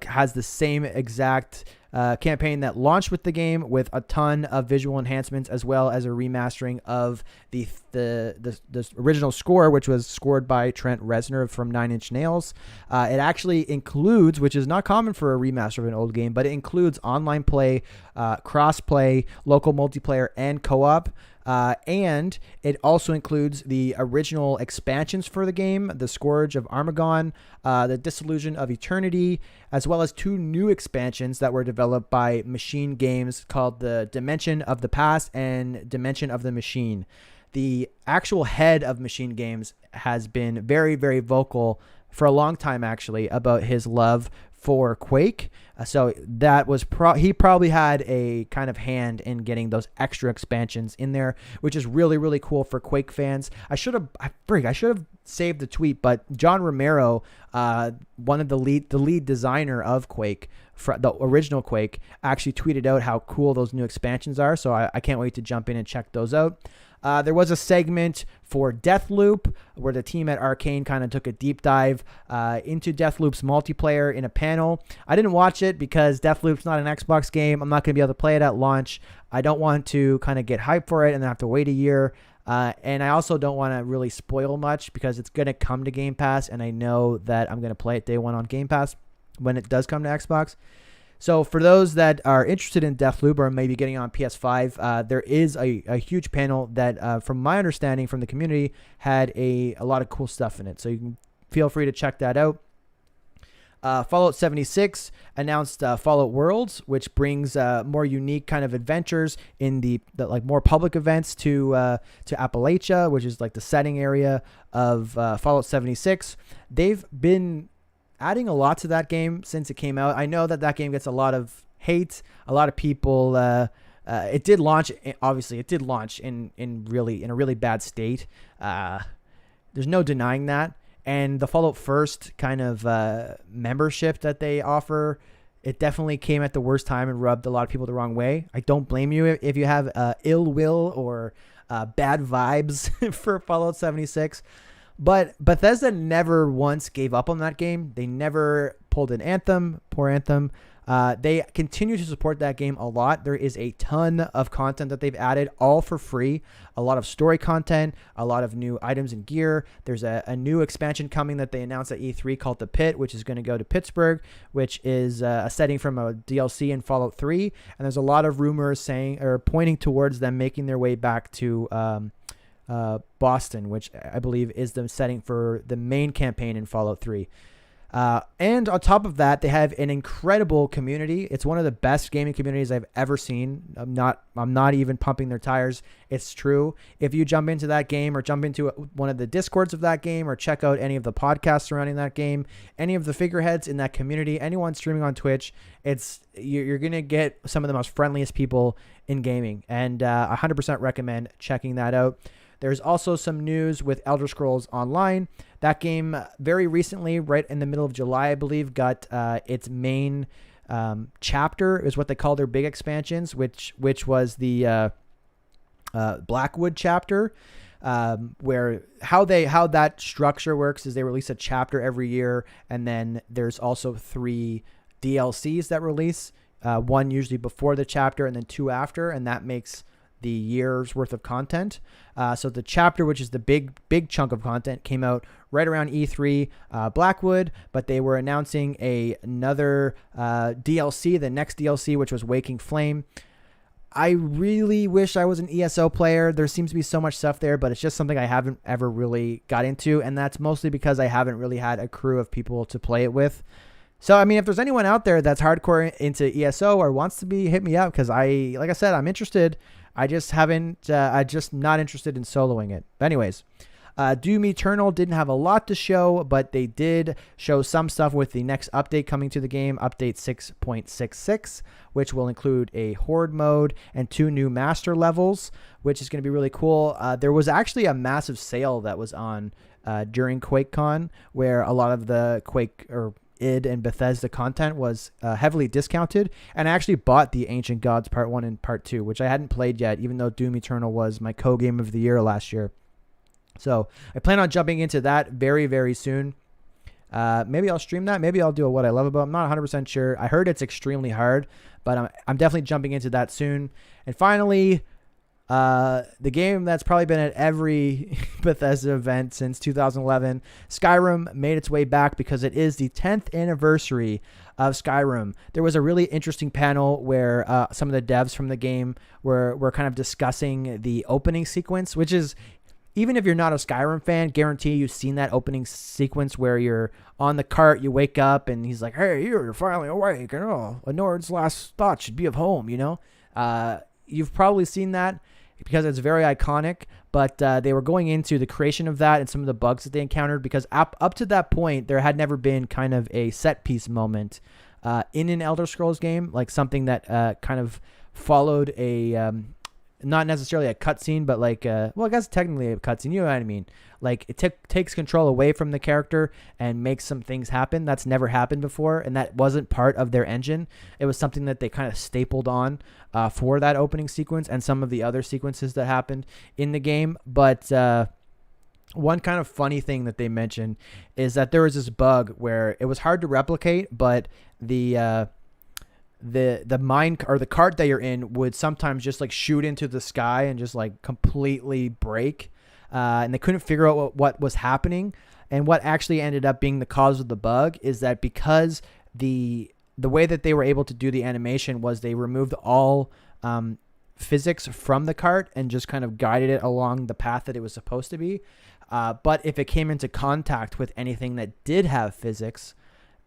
has the same exact campaign that launched with the game, with a ton of visual enhancements, as well as a remastering of the original score, which was scored by Trent Reznor from Nine Inch Nails. It actually includes, which is not common for a remaster of an old game, but it includes online play, cross-play, local multiplayer, and co-op. And it also includes the original expansions for the game, the Scourge of Armagon, the Disillusion of Eternity, as well as 2 new expansions that were developed by Machine Games called the Dimension of the Past and Dimension of the Machine. The actual head of Machine Games has been very, very vocal for a long time, actually, about his love for Quake. So that was he probably had a kind of hand in getting those extra expansions in there, which is really, really cool for Quake fans. I should have saved the tweet, but John Romero, one of the lead designer of Quake, the original Quake, actually tweeted out how cool those new expansions are. So I can't wait to jump in and check those out. There was a segment for Deathloop where the team at Arkane kind of took a deep dive into Deathloop's multiplayer in a panel. I didn't watch it because Deathloop's not an Xbox game. I'm not going to be able to play it at launch. I don't want to kind of get hyped for it and then have to wait a year. And I also don't want to really spoil much because it's going to come to Game Pass, and I know that I'm going to play it day one on Game Pass when it does come to Xbox. So for those that are interested in Deathloop or maybe getting on PS5, there is a huge panel that, from my understanding from the community, had a lot of cool stuff in it. So you can feel free to check that out. Fallout 76 announced Fallout Worlds, which brings more unique kind of adventures in the more public events to Appalachia, which is like the setting area of Fallout 76. They've been adding a lot to that game since it came out. I know that game gets a lot of hate. A lot of people. It did launch. Obviously, it did launch in a really bad state. There's no denying that. And the Fallout First kind of membership that they offer, it definitely came at the worst time and rubbed a lot of people the wrong way. I don't blame you if you have ill will or bad vibes for Fallout 76. But Bethesda never once gave up on that game. They never pulled an Anthem. Poor Anthem. They continue to support that game a lot. There is a ton of content that they've added, all for free. A lot of story content, a lot of new items and gear. There's a new expansion coming that they announced at E3 called The Pit, which is going to go to Pittsburgh, which is a setting from a DLC in Fallout 3. And there's a lot of rumors saying or pointing towards them making their way back to Boston, which I believe is the setting for the main campaign in Fallout 3. And on top of that, they have an incredible community. It's one of the best gaming communities I've ever seen. I'm not even pumping their tires. It's true. If you jump into that game or jump into one of the Discords of that game or check out any of the podcasts surrounding that game, any of the figureheads in that community, anyone streaming on Twitch, you're going to get some of the most friendliest people in gaming. And 100% recommend checking that out. There's also some news with Elder Scrolls Online. That game very recently, right in the middle of July, I believe, got its main chapter, is what they call their big expansions, which was the Blackwood chapter, where how that structure works is they release a chapter every year, and then there's also 3 DLCs that release, one usually before the chapter and then 2 after, and that makes the year's worth of content. So the chapter, which is the big chunk of content, came out right around E3 Blackwood, but they were announcing another DLC, the next DLC, which was Waking Flame. I really wish I was an ESO player. There seems to be so much stuff there, but it's just something I haven't ever really got into. And that's mostly because I haven't really had a crew of people to play it with. So, I mean, if there's anyone out there that's hardcore into ESO or wants to be, hit me up. Because like I said, I'm interested. I just haven't, I just not interested in soloing it. But anyways, Doom Eternal didn't have a lot to show, but they did show some stuff with the next update coming to the game, update 6.66, which will include a horde mode and 2 new master levels, which is going to be really cool. There was actually a massive sale that was on during QuakeCon, where a lot of the Quake or id and Bethesda content was heavily discounted, and I actually bought the Ancient Gods Part 1 and Part 2, which I hadn't played yet, even though Doom Eternal was my co-game of the year last year. So I plan on jumping into that very, very soon. Maybe I'll stream that. Maybe I'll do a What I Love About. I'm not 100% sure. I heard it's extremely hard, but I'm definitely jumping into that soon. And finally, the game that's probably been at every Bethesda event since 2011, Skyrim made its way back because it is the 10th anniversary of Skyrim. There was a really interesting panel where some of the devs from the game were kind of discussing the opening sequence, which is, even if you're not a Skyrim fan, guarantee you've seen that opening sequence where you're on the cart, you wake up, and he's like, "Hey, you're finally awake, and a Nord's last thought should be of home," you know? You've probably seen that because it's very iconic, but they were going into the creation of that and some of the bugs that they encountered, because up to that point, there had never been kind of a set-piece moment in an Elder Scrolls game, like something that kind of followed a... not necessarily a cutscene, but like, well, I guess technically a cutscene, you know what I mean? Like, it takes control away from the character and makes some things happen. That's never happened before, and that wasn't part of their engine. It was something that they kind of stapled on for that opening sequence and some of the other sequences that happened in the game. But one kind of funny thing that they mentioned is that there was this bug where it was hard to replicate, but the mine or the cart that you're in would sometimes just like shoot into the sky and just like completely break. And they couldn't figure out what was happening. And what actually ended up being the cause of the bug is that because the way that they were able to do the animation was they removed all physics from the cart and just kind of guided it along the path that it was supposed to be. But if it came into contact with anything that did have physics,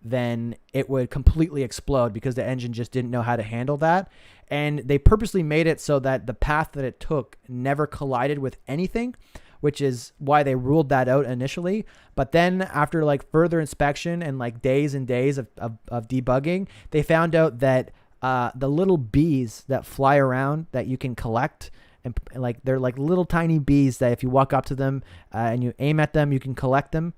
then it would completely explode because the engine just didn't know how to handle that. And they purposely made it so that the path that it took never collided with anything, which is why they ruled that out initially. But then after like further inspection and like days and days of debugging, they found out that the little bees that fly around that you can collect, and like they're like little tiny bees that if you walk up to them and you aim at them, you can collect them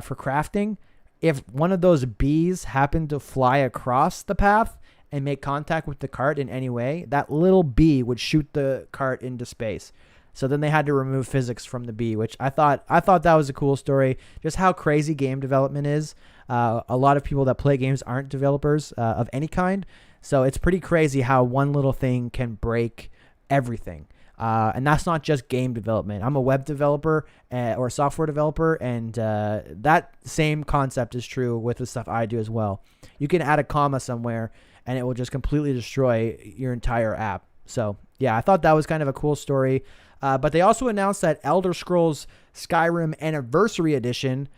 for crafting. If one of those bees happened to fly across the path and make contact with the cart in any way, that little bee would shoot the cart into space. So then they had to remove physics from the bee, which I thought that was a cool story. Just how crazy game development is. A lot of people that play games aren't developers of any kind. So it's pretty crazy how one little thing can break everything. And that's not just game development. I'm a web developer or a software developer, and that same concept is true with the stuff I do as well. You can add a comma somewhere, and it will just completely destroy your entire app. So, yeah, I thought that was kind of a cool story. But they also announced that Elder Scrolls Skyrim Anniversary Edition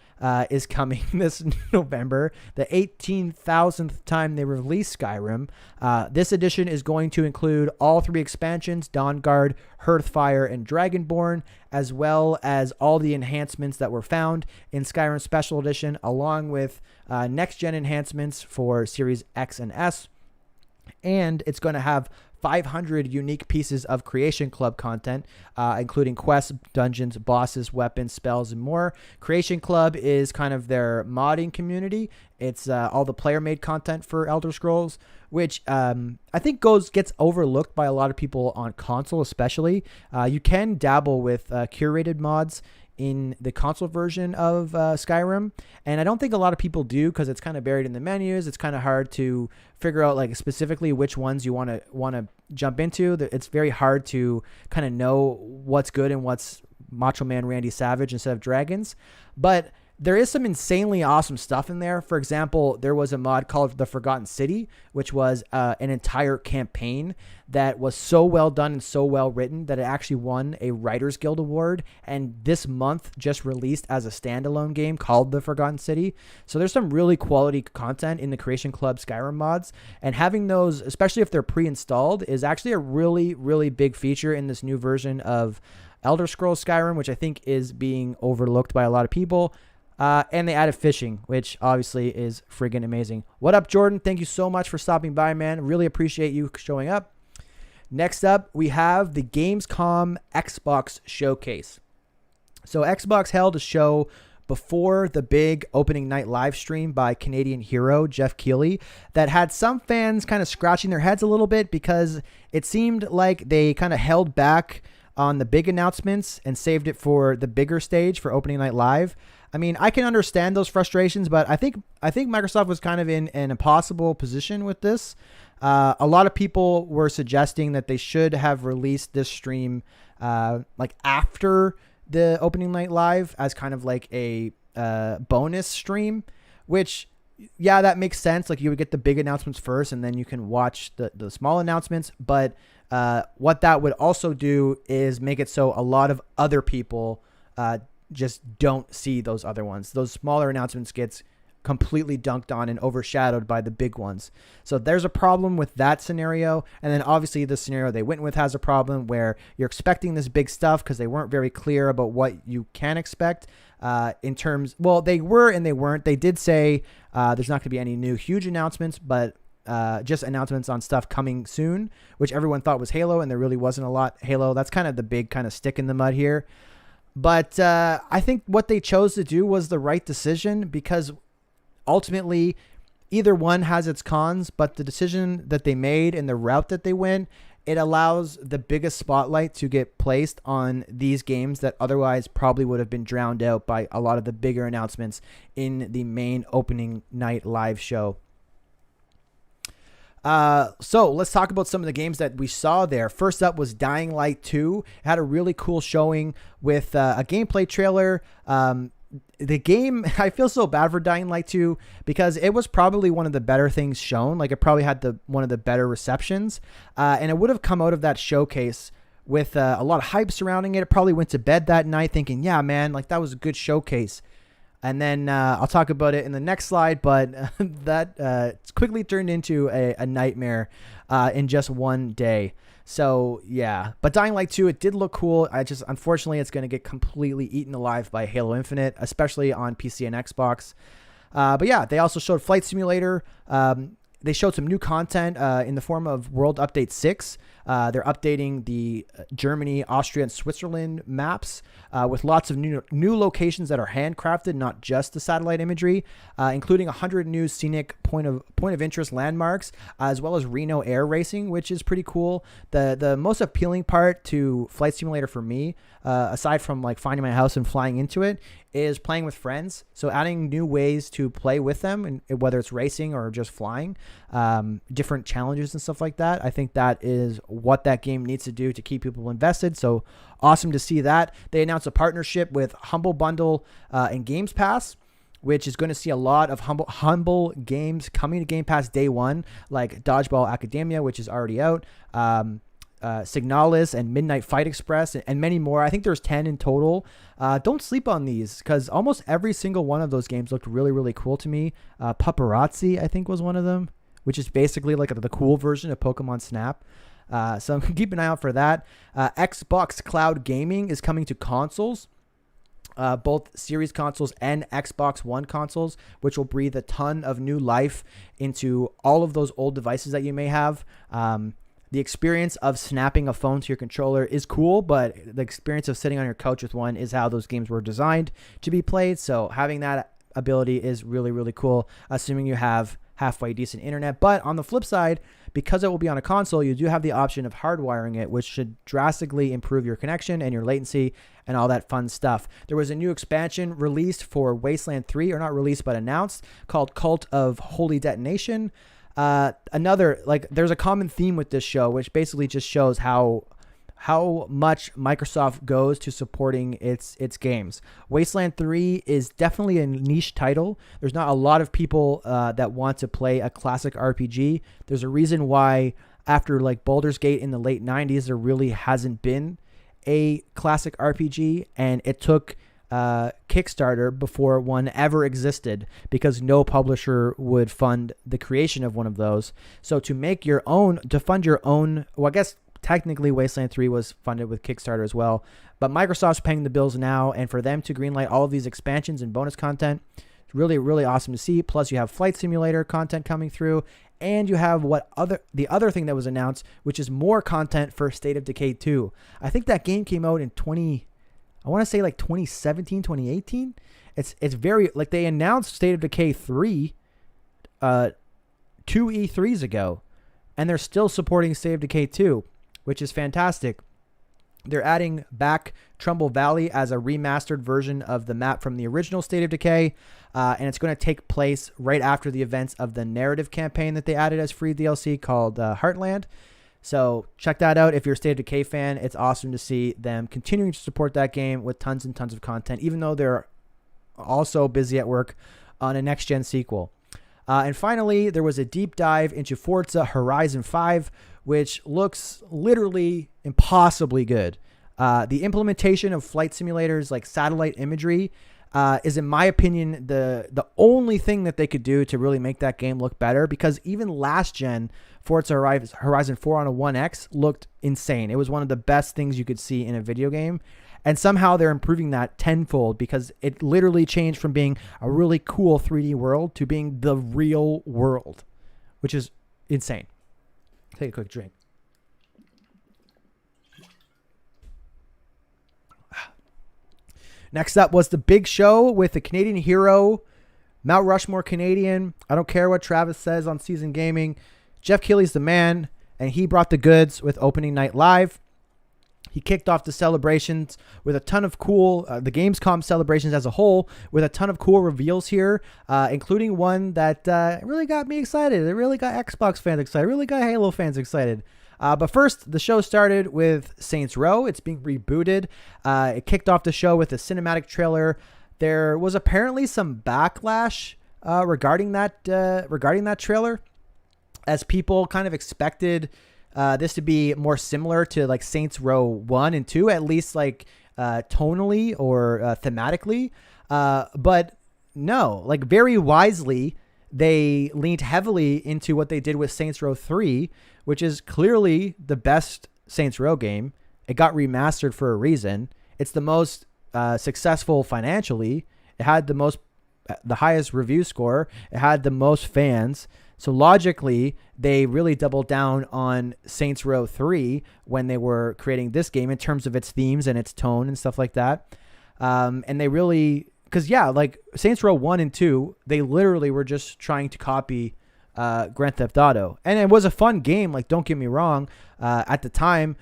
is coming this November, the 18,000th time they release Skyrim. This edition is going to include all 3 expansions, Dawnguard, Hearthfire, and Dragonborn, as well as all the enhancements that were found in Skyrim Special Edition, along with next-gen enhancements for Series X and S. And it's going to have 500 unique pieces of Creation Club content, including quests, dungeons, bosses, weapons, spells, and more. Creation Club is kind of their modding community. It's all the player-made content for Elder Scrolls, which I think gets overlooked by a lot of people on console especially. You can dabble with curated mods in the console version of Skyrim, and I don't think a lot of people do because it's kind of buried in the menus. It's kind of hard to figure out like specifically which ones you want to jump into. It's very hard to kind of know what's good and what's Macho Man Randy Savage instead of dragons. But there is some insanely awesome stuff in there. For example, there was a mod called The Forgotten City, which was an entire campaign that was so well done and so well written that it actually won a Writers Guild Award, and this month just released as a standalone game called The Forgotten City. So there's some really quality content in the Creation Club Skyrim mods, and having those, especially if they're pre-installed, is actually a really, really big feature in this new version of Elder Scrolls Skyrim, which I think is being overlooked by a lot of people. And they added fishing, which obviously is friggin' amazing. What up, Jordan? Thank you so much for stopping by, man. Really appreciate you showing up. Next up, we have the Gamescom Xbox Showcase. So Xbox held a show before the big opening night live stream by Canadian hero Geoff Keighley that had some fans kind of scratching their heads a little bit because it seemed like they kind of held back on the big announcements and saved it for the bigger stage for opening night live. I mean, I can understand those frustrations, but I think Microsoft was kind of in an impossible position with this. A lot of people were suggesting that they should have released this stream like after the opening night live as kind of like a bonus stream, which, yeah, that makes sense. Like, you would get the big announcements first and then you can watch the small announcements. But what that would also do is make it so a lot of other people just don't see those other ones. Those smaller announcements gets completely dunked on and overshadowed by the big ones. So there's a problem with that scenario. And then obviously the scenario they went with has a problem where you're expecting this big stuff because they weren't very clear about what you can expect in terms. Well, they were and they weren't. They did say there's not going to be any new huge announcements, but just announcements on stuff coming soon, which everyone thought was Halo, and there really wasn't a lot Halo. That's kind of the big kind of stick in the mud here. But I think what they chose to do was the right decision, because ultimately either one has its cons, but the decision that they made and the route that they went, it allows the biggest spotlight to get placed on these games that otherwise probably would have been drowned out by a lot of the bigger announcements in the main opening night live show. So let's talk about some of the games that we saw there. First up was Dying Light 2. It had a really cool showing with a gameplay trailer. The game, I feel so bad for Dying Light 2 because it was probably one of the better things shown. Like, it probably had one of the better receptions. And it would have come out of that showcase with a lot of hype surrounding it. It probably went to bed that night thinking, yeah, man, like, that was a good showcase. And then I'll talk about it in the next slide, but that quickly turned into a nightmare in just one day. So, yeah. But Dying Light 2, it did look cool. Unfortunately, it's going to get completely eaten alive by Halo Infinite, especially on PC and Xbox. But yeah, they also showed Flight Simulator. They showed some new content in the form of World Update 6. They're updating the Germany, Austria, and Switzerland maps with lots of new locations that are handcrafted, not just the satellite imagery, including 100 new scenic point of interest landmarks, as well as Reno air racing, which is pretty cool. The most appealing part to Flight Simulator for me, aside from like finding my house and flying into it, is playing with friends. So adding new ways to play with them, and whether it's racing or just flying, different challenges and stuff like that. I think that is what that game needs to do to keep people invested. So awesome to see that. They announced a partnership with Humble Bundle and Gamepass, which is going to see a lot of humble games coming to Game Pass day one, like Dodgeball Academia, which is already out, Signalis and Midnight Fight Express, and many more. I think there's 10 in total. Don't sleep on these, because almost every single one of those games looked really, really cool to me. Paparazzi, I think, was one of them, which is basically like the cool version of Pokemon Snap. So keep an eye out for that. Xbox Cloud Gaming is coming to consoles, both Series consoles and Xbox One consoles, which will breathe a ton of new life into all of those old devices that you may have. The experience of snapping a phone to your controller is cool, but the experience of sitting on your couch with one is how those games were designed to be played. So having that ability is really, really cool, assuming you have halfway decent internet. But on the flip side, because it will be on a console, you do have the option of hardwiring it, which should drastically improve your connection and your latency and all that fun stuff. There was a new expansion released for Wasteland 3, or not released, but announced, called Cult of Holy Detonation. There's a common theme with this show, which basically just shows how how much Microsoft goes to supporting its games. Wasteland 3 is definitely a niche title. There's not a lot of people that want to play a classic RPG. There's a reason why after like Baldur's Gate in the late 90s, there really hasn't been a classic RPG, and it took Kickstarter before one ever existed because no publisher would fund the creation of one of those. So to fund your own, well, I guess technically Wasteland 3 was funded with Kickstarter as well, but Microsoft's paying the bills now, and for them to greenlight all of these expansions and bonus content, it's really, really awesome to see. Plus you have Flight Simulator content coming through, and you have the other thing that was announced, which is more content for State of Decay 2. I think that game came out in 2017, 2018. It's very, like, they announced State of Decay 3 2 E3s ago, and they're still supporting State of Decay 2, which is fantastic. They're adding back Trumbull Valley as a remastered version of the map from the original State of Decay, and it's going to take place right after the events of the narrative campaign that they added as free DLC called Heartland. So check that out if you're a State of Decay fan. It's awesome to see them continuing to support that game with tons and tons of content, even though they're also busy at work on a next-gen sequel. And finally, there was a deep dive into Forza Horizon 5, which looks literally impossibly good. The implementation of flight simulators like satellite imagery is, in my opinion, the only thing that they could do to really make that game look better, because even last gen Forza Horizon 4 on a 1X looked insane. It was one of the best things you could see in a video game. And somehow they're improving that tenfold, because it literally changed from being a really cool 3D world to being the real world, which is insane. Take a quick drink. Next up was the big show with the Canadian hero, Mount Rushmore Canadian. I don't care what Travis says on Season Gaming. Geoff Keighley's the man, and he brought the goods with opening night live. He kicked off the celebrations with a ton of cool, the Gamescom celebrations as a whole, with a ton of cool reveals here, including one that really got me excited. It really got Xbox fans excited. It really got Halo fans excited. But first, the show started with Saints Row. It's being rebooted. It kicked off the show with a cinematic trailer. There was apparently some backlash regarding that trailer, as people kind of expected this to be more similar to like Saints Row 1 and 2, at least like tonally or thematically. But no, like very wisely, they leaned heavily into what they did with Saints Row 3, which is clearly the best Saints Row game. It got remastered for a reason. It's the most successful financially. It had the highest review score. It had the most fans. So logically, they really doubled down on Saints Row 3 when they were creating this game in terms of its themes and its tone and stuff like that. And they really, because yeah, like Saints Row 1 and 2, they literally were just trying to copy Grand Theft Auto. And it was a fun game, like don't get me wrong. At the time,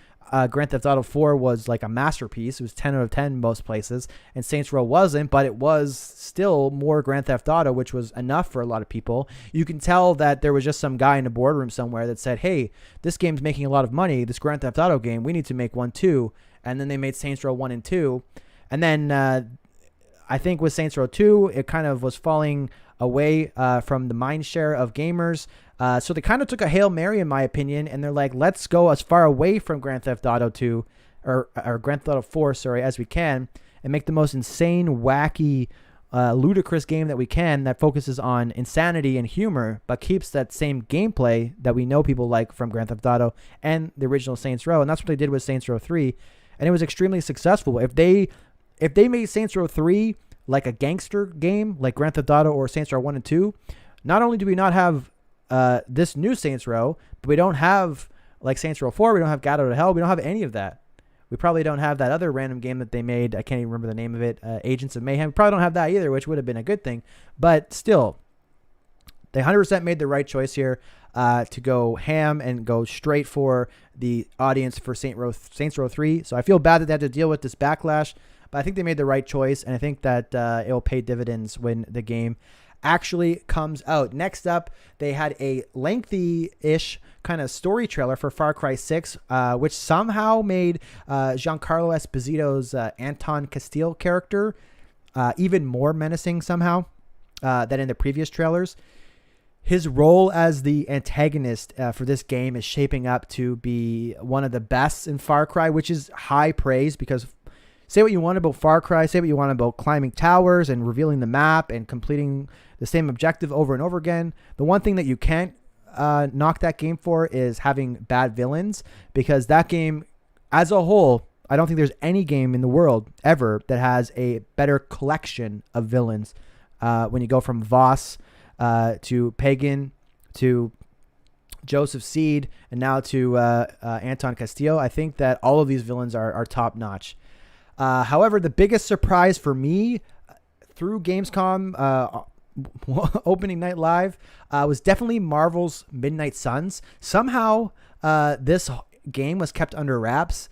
Grand Theft Auto 4 was like a masterpiece. It was 10 out of 10 in most places, and Saints Row wasn't, but it was still more Grand Theft Auto, which was enough for a lot of people. You can tell that there was just some guy in a boardroom somewhere that said, hey, this game's making a lot of money, this Grand Theft Auto game, we need to make one too. And then they made Saints Row 1 and 2. And then I think with Saints Row 2, it kind of was falling away from the mind share of gamers. So they kind of took a Hail Mary, in my opinion, and they're like, let's go as far away from Grand Theft Auto 2 or Grand Theft Auto 4, as we can, and make the most insane, wacky, ludicrous game that we can that focuses on insanity and humor, but keeps that same gameplay that we know people like from Grand Theft Auto and the original Saints Row. And that's what they did with Saints Row 3, and it was extremely successful. If they made Saints Row 3 like a gangster game, like Grand Theft Auto or Saints Row 1 and 2, not only do we not have this new Saints Row, but we don't have like Saints Row 4, we don't have Gat Out of Hell, we don't have any of that. We probably don't have that other random game that they made, I can't even remember the name of it, Agents of Mayhem. We probably don't have that either, which would have been a good thing. But still, they 100% made the right choice here to go ham and go straight for the audience for Saints Row 3. So I feel bad that they had to deal with this backlash, but I think they made the right choice, and I think that it will pay dividends when the game actually comes out. Next up, they had a lengthy-ish kind of story trailer for Far Cry 6, which somehow made Giancarlo Esposito's Anton Castile character even more menacing somehow than in the previous trailers. His role as the antagonist for this game is shaping up to be one of the best in Far Cry, which is high praise, because say what you want about Far Cry, say what you want about climbing towers and revealing the map and completing the same objective over and over again. The one thing that you can't knock that game for is having bad villains, because that game as a whole, I don't think there's any game in the world ever that has a better collection of villains. When you go from Voss to Pagan to Joseph Seed and now to Anton Castillo, I think that all of these villains are top notch. However, the biggest surprise for me through Gamescom opening night live was definitely Marvel's Midnight Suns. Somehow this game was kept under wraps,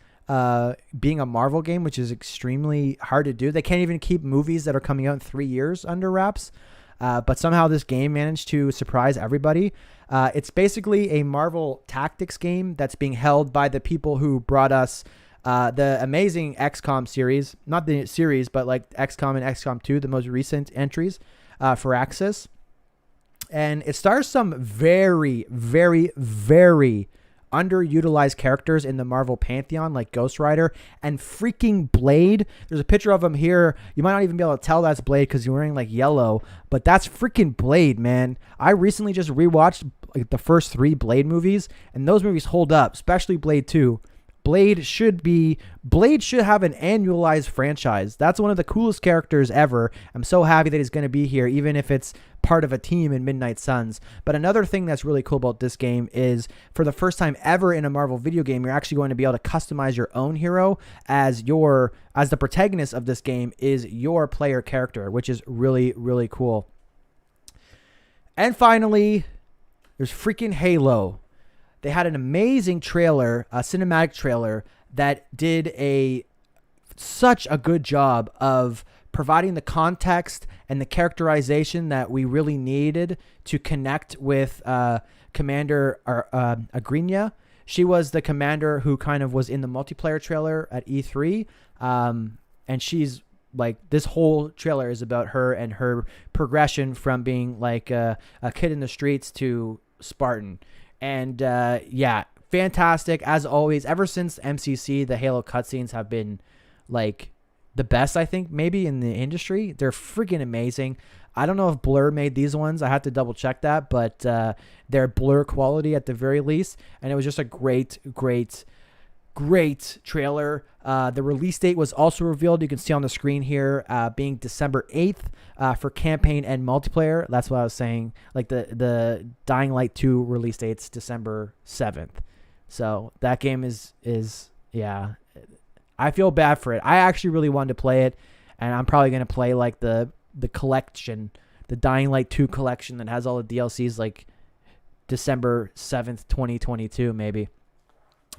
being a Marvel game, which is extremely hard to do. They can't even keep movies that are coming out in 3 years under wraps. But somehow this game managed to surprise everybody. It's basically a Marvel Tactics game that's being held by the people who brought us the amazing XCOM series. Not the series, but like XCOM and XCOM 2, the most recent entries for Axis. And it stars some very, very, very underutilized characters in the Marvel pantheon, like Ghost Rider and freaking Blade. There's a picture of him here. You might not even be able to tell that's Blade because he's wearing like yellow, but that's freaking Blade, man. I recently just rewatched like the first 3 Blade movies, and those movies hold up, especially Blade 2. Blade should have an annualized franchise. That's one of the coolest characters ever. I'm so happy that he's going to be here, even if it's part of a team in Midnight Suns. But another thing that's really cool about this game is, for the first time ever in a Marvel video game, you're actually going to be able to customize your own hero as the protagonist of this game is your player character, which is really, really cool. And finally, there's freaking Halo. They had an amazing trailer, a cinematic trailer that did such a good job of providing the context and the characterization that we really needed to connect with Commander Agrinia. She was the commander who kind of was in the multiplayer trailer at E3. And she's like, this whole trailer is about her and her progression from being like a kid in the streets to Spartan. And yeah, fantastic as always. Ever since MCC, the Halo cutscenes have been like the best, I think, maybe in the industry. They're freaking amazing. I don't know if Blur made these ones. I have to double check that, but they're Blur quality at the very least. And it was just a great trailer. The release date was also revealed. You can see on the screen here, being December 8th for campaign and multiplayer. That's what I was saying. Like the Dying Light 2 release date's December 7th. So that game is yeah. I feel bad for it. I actually really wanted to play it, and I'm probably going to play like the collection, the Dying Light 2 collection that has all the DLCs, like December 7th, 2022 maybe.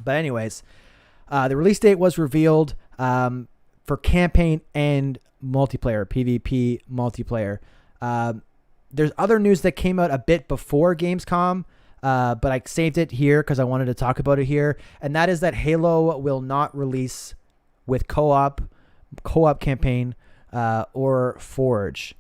But anyways, the release date was revealed for campaign and multiplayer, PvP multiplayer. There's other news that came out a bit before Gamescom, but I saved it here because I wanted to talk about it here. And that is that Halo will not release with co-op campaign or Forge.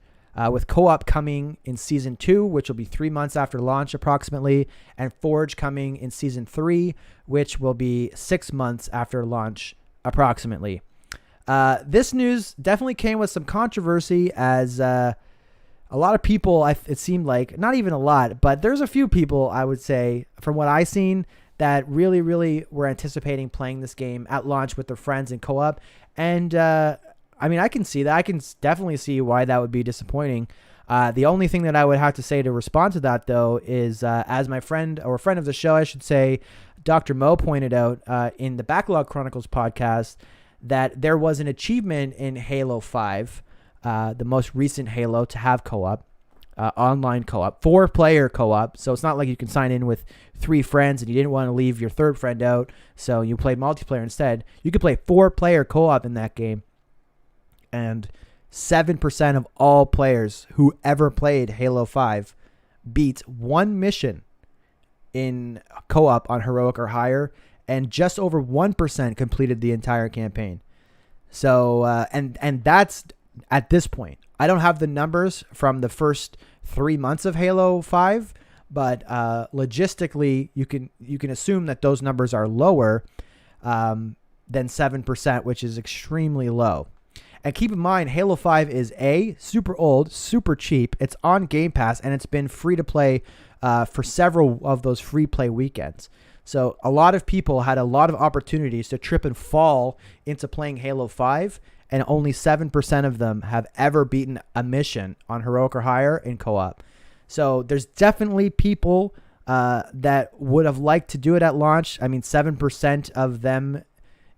With co-op coming in Season 2, which will be 3 months after launch approximately, and Forge coming in Season 3, which will be 6 months after launch approximately. This news definitely came with some controversy, as a lot of people, it seemed like, not even a lot, but there's a few people, I would say, from what I've seen, that really, really were anticipating playing this game at launch with their friends in co-op. And I mean, I can see that. I can definitely see why that would be disappointing. The only thing that I would have to say to respond to that, though, is as my friend, or friend of the show, I should say, Dr. Mo pointed out in the Backlog Chronicles podcast, that there was an achievement in Halo 5, the most recent Halo, to have co-op, online co-op, 4-player co-op. So it's not like you can sign in with 3 friends and you didn't want to leave your third friend out, so you played multiplayer instead. You could play 4-player co-op in that game. And 7% of all players who ever played Halo 5 beat one mission in co-op on heroic or higher, and just over 1% completed the entire campaign. So, and that's at this point. I don't have the numbers from the first 3 months of Halo 5, but logistically, you can assume that those numbers are lower than 7%, which is extremely low. And keep in mind, Halo 5 is super old, super cheap. It's on Game Pass, and it's been free to play for several of those free play weekends. So a lot of people had a lot of opportunities to trip and fall into playing Halo 5, and only 7% of them have ever beaten a mission on heroic or higher in co-op. So there's definitely people that would have liked to do it at launch. I mean, 7% of them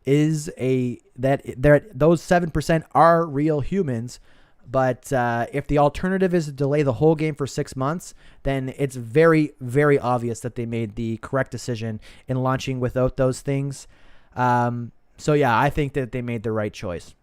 those 7% are real humans. But if the alternative is to delay the whole game for 6 months, then it's very, very obvious that they made the correct decision in launching without those things. So yeah, I think that they made the right choice.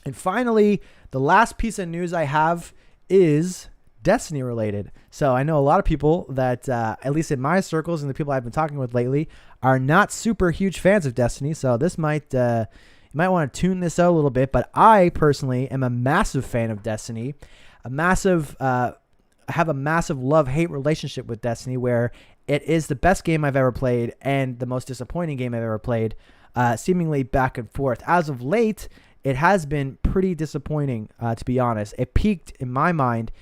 And finally, the last piece of news I have is Destiny related. So I know a lot of people that, at least in my circles and the people I've been talking with lately, are not super huge fans of Destiny. So this might, you might want to tune this out a little bit. But I personally am a massive fan of Destiny. I have a massive love-hate relationship with Destiny, where it is the best game I've ever played and the most disappointing game I've ever played, seemingly back and forth. As of late, it has been pretty disappointing, to be honest. It peaked in my mind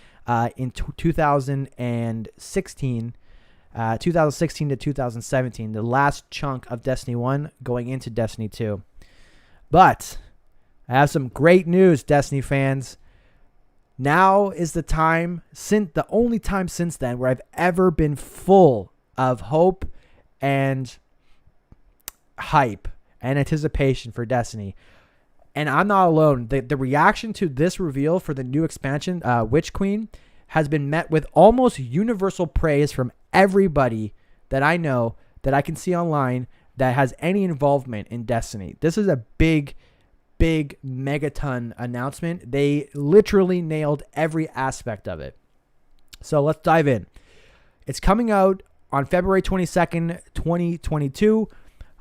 in 2016 to 2017, the last chunk of Destiny 1 going into Destiny 2. But I have some great news, Destiny fans. Now is the time, the only time since then, where I've ever been full of hope and hype and anticipation for Destiny. And I'm not alone. The reaction to this reveal for the new expansion, Witch Queen, has been met with almost universal praise from everybody that I know, that I can see online, that has any involvement in Destiny. This is a big megaton announcement. They literally nailed every aspect of it. So let's dive in. It's coming out on February 22nd, 2022.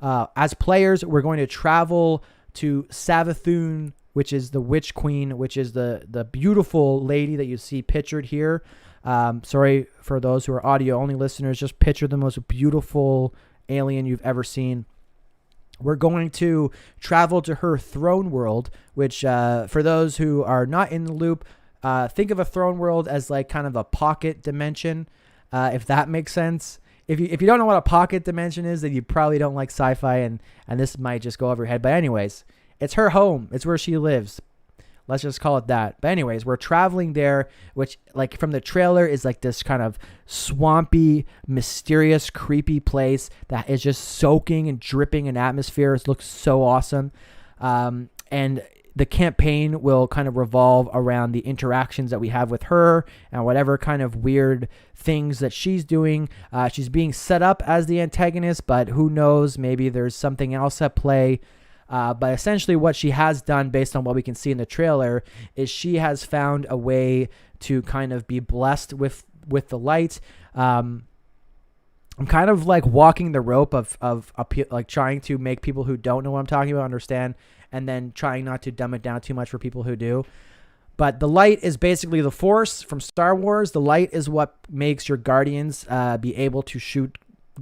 As players, we're going to travel to Savathun, which is the Witch Queen, which is the beautiful lady that you see pictured here. Sorry for those who are audio-only listeners. Just picture the most beautiful alien you've ever seen. We're going to travel to her throne world, which for those who are not in the loop, think of a throne world as like kind of a pocket dimension, if that makes sense. If you don't know what a pocket dimension is, then you probably don't like sci-fi, and this might just go over your head. But anyways, it's her home. It's where she lives. Let's just call it that. But anyways, we're traveling there, which, like, from the trailer is like this kind of swampy, mysterious, creepy place that is just soaking and dripping in atmosphere. It looks so awesome. And the campaign will kind of revolve around the interactions that we have with her and whatever kind of weird things that she's doing. She's being set up as the antagonist, but who knows? Maybe there's something else at play. But essentially what she has done, based on what we can see in the trailer, is she has found a way to kind of be blessed with the light. I'm kind of like walking the rope of like trying to make people who don't know what I'm talking about understand, and then trying not to dumb it down too much for people who do. But the light is basically the Force from Star Wars. The light is what makes your Guardians be able to shoot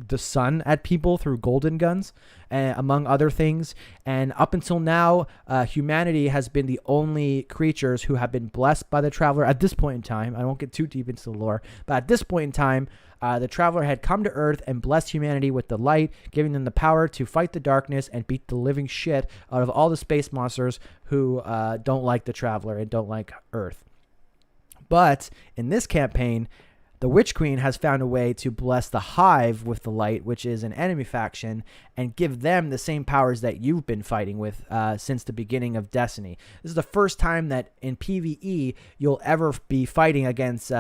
the sun at people through golden guns, among other things. And up until now, humanity has been the only creatures who have been blessed by the Traveler at this point in time. I won't get too deep into the lore, but at this point in time, the Traveler had come to Earth and blessed humanity with the light, giving them the power to fight the darkness and beat the living shit out of all the space monsters who don't like the Traveler and don't like Earth. But in this campaign, the Witch Queen has found a way to bless the Hive with the light, which is an enemy faction, and give them the same powers that you've been fighting with since the beginning of Destiny. This is the first time that in PvE you'll ever be fighting against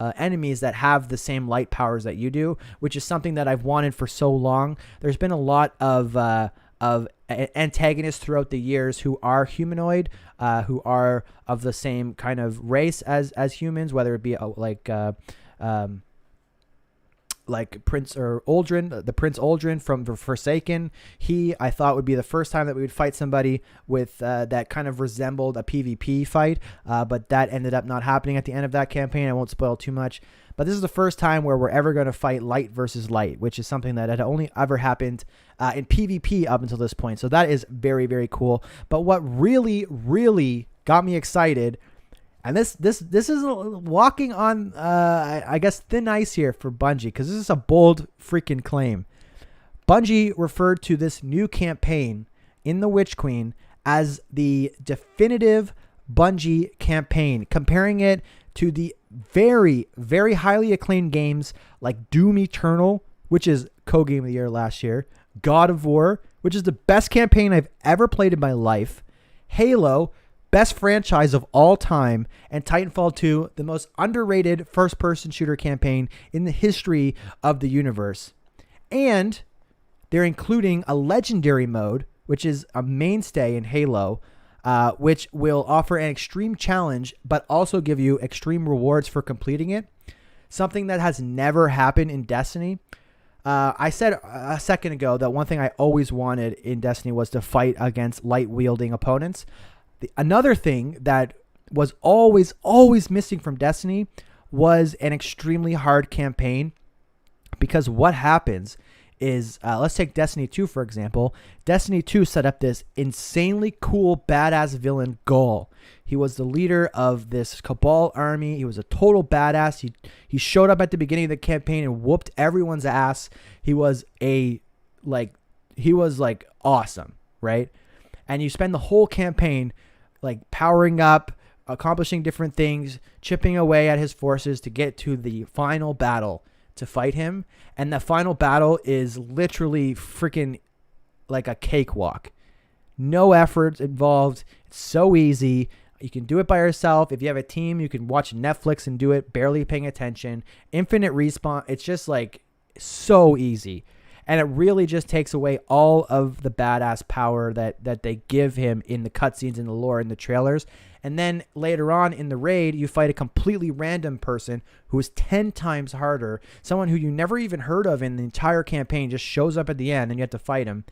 enemies that have the same light powers that you do, which is something that I've wanted for so long. There's been a lot of of antagonists throughout the years who are humanoid, who are of the same kind of race as humans, whether it be like Prince or Aldrin, the Prince Aldrin from Forsaken. I thought would be the first time that we would fight somebody with that kind of resembled a PvP fight, but that ended up not happening at the end of that campaign. I won't spoil too much, but this is the first time where we're ever going to fight light versus light, which is something that had only ever happened in PvP up until this point. So that is very, very cool. But what really, really got me excited, and this is walking on, I guess, thin ice here for Bungie, because this is a bold freaking claim. Bungie referred to this new campaign in the Witch Queen as the definitive Bungie campaign, comparing it to the very, very highly acclaimed games like Doom Eternal, which is co-game of the year last year, God of War, which is the best campaign I've ever played in my life, Halo, best franchise of all time, and Titanfall 2, the most underrated first-person shooter campaign in the history of the universe. And they're including a legendary mode, which is a mainstay in Halo, which will offer an extreme challenge, but also give you extreme rewards for completing it. Something that has never happened in Destiny. I said a second ago that one thing I always wanted in Destiny was to fight against light-wielding opponents. Another thing that was always missing from Destiny was an extremely hard campaign, because what happens is, let's take Destiny 2, for example. Destiny 2 set up this insanely cool, badass villain, Gaul. He was the leader of this Cabal army. He was a total badass. He showed up at the beginning of the campaign and whooped everyone's ass. He was awesome, right? And you spend the whole campaign like powering up, accomplishing different things, chipping away at his forces to get to the final battle to fight him. And the final battle is literally freaking like a cakewalk. No effort involved. It's so easy. You can do it by yourself. If you have a team, you can watch Netflix and do it, barely paying attention. Infinite respawn. It's just like so easy. And it really just takes away all of the badass power that they give him in the cutscenes, in the lore, in the trailers. And then later on in the raid, you fight a completely random person who is 10 times harder. Someone who you never even heard of in the entire campaign just shows up at the end and you have to fight him.